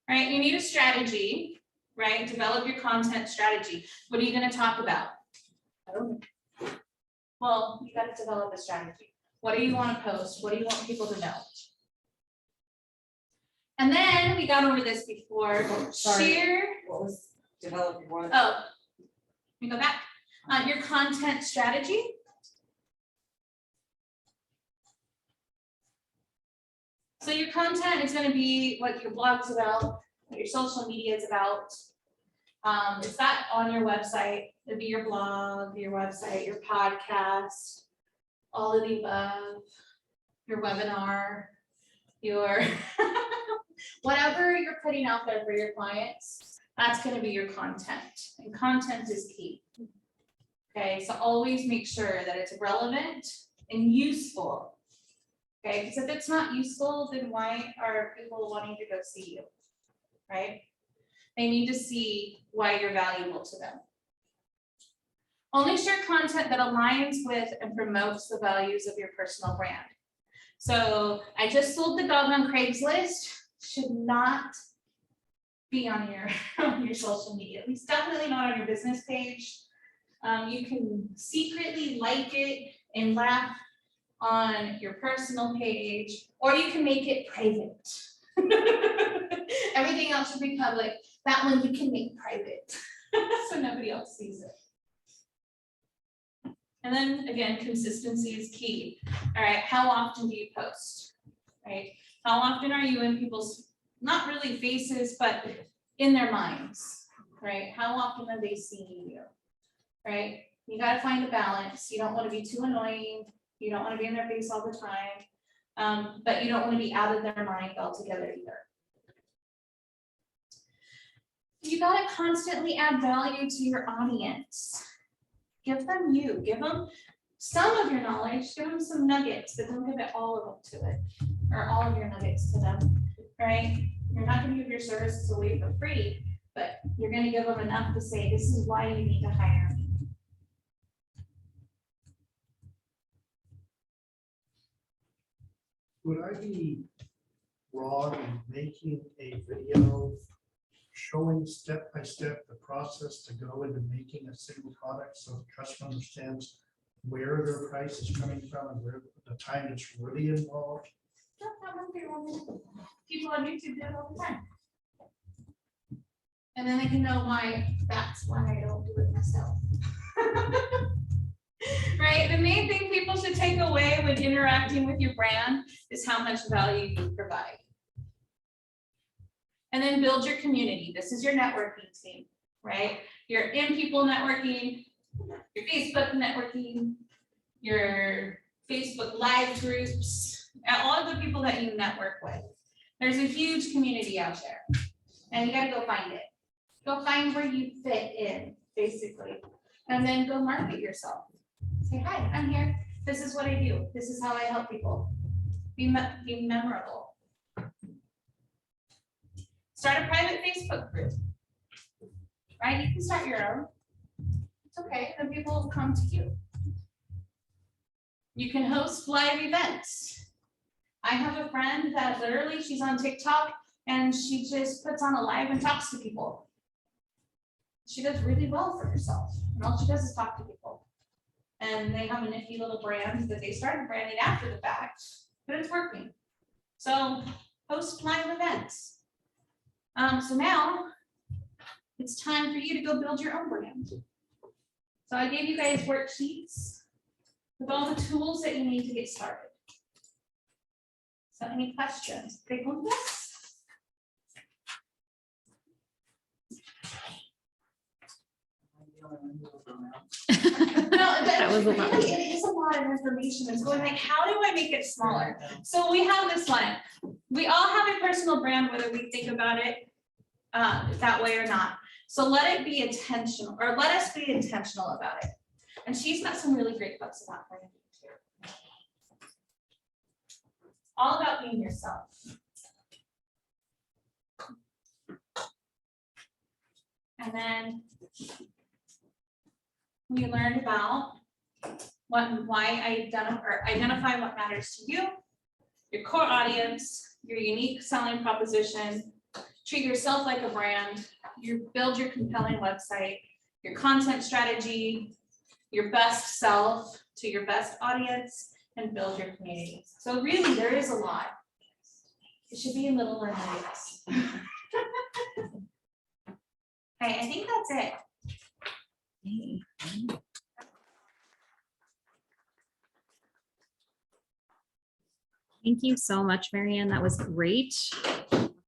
S3: Right, you need a strategy, right? Develop your content strategy. What are you going to talk about? I don't know. Well, you got to develop a strategy. What do you want to post? What do you want people to know? And then we got over this before.
S6: Sorry.
S3: Share.
S6: What was developing one?
S3: Oh, let me go back. Your content strategy. So your content is going to be what your blog's about, what your social media is about. It's that on your website. It'll be your blog, your website, your podcast, all of the above, your webinar, your whatever you're putting out there for your clients, that's going to be your content. And content is key. Okay, so always make sure that it's relevant and useful. Okay, because if it's not useful, then why are people wanting to go see you? Right? They need to see why you're valuable to them. Only share content that aligns with and promotes the values of your personal brand. So I just sold the dog on Craigslist should not be on your social media, at least definitely not on your business page. You can secretly like it and laugh on your personal page, or you can make it private. Everything else should be public. That one you can make private, so nobody else sees it. And then again, consistency is key. All right, how often do you post? Right? How often are you in people's, not really faces, but in their minds? Right? How often are they seeing you? Right? You got to find a balance. You don't want to be too annoying. You don't want to be in their face all the time, but you don't want to be out of their mind altogether either. You gotta constantly add value to your audience. Give them you, give them some of your knowledge, give them some nuggets, but don't give it all of them to it, or all of your nuggets to them, right? You're not gonna give your services away for free, but you're gonna give them enough to say, this is why you need to hire me.
S4: Would I be wrong in making a video showing step by step the process to go into making a single product so the customer understands where their price is coming from and where the time it's really involved?
S3: No, that won't be wrong. People on YouTube do it all the time. And then they can know why that's why I don't do it myself. Right? The main thing people should take away when interacting with your brand is how much value you provide. And then build your community. This is your networking team, right? Your in-people networking, your Facebook networking, your Facebook live groups, and all of the people that you network with. There's a huge community out there, and you gotta go find it. Go find where you fit in, basically, and then go market yourself. Say, hi, I'm here. This is what I do. This is how I help people. Be memorable. Start a private Facebook group, right? You can start your own. It's okay, then people will come to you. You can host live events. I have a friend that literally, she's on TikTok and she just puts on a live and talks to people. She does really well for herself, and all she does is talk to people. And they have a nifty little brand that they started branding after the fact, but it's working. So host live events. So now it's time for you to go build your own brand. So I gave you guys worksheets with all the tools that you need to get started. So any questions? Big one, yes?
S5: That was a lot.
S3: Really, it is a lot of information. It's going like, how do I make it smaller? So we have this one. We all have a personal brand, whether we think about it that way or not. So let it be intentional, or let us be intentional about it. And she's got some really great books about branding too. All about being yourself. And then we learned about identify what matters to you, your core audience, your unique selling proposition, treat yourself like a brand, you build your compelling website, your content strategy, your best self to your best audience, and build your community. So really, there is a lot. It should be in little nuggets. Okay, I think that's it.
S5: Thank you so much, Maryanne. That was great.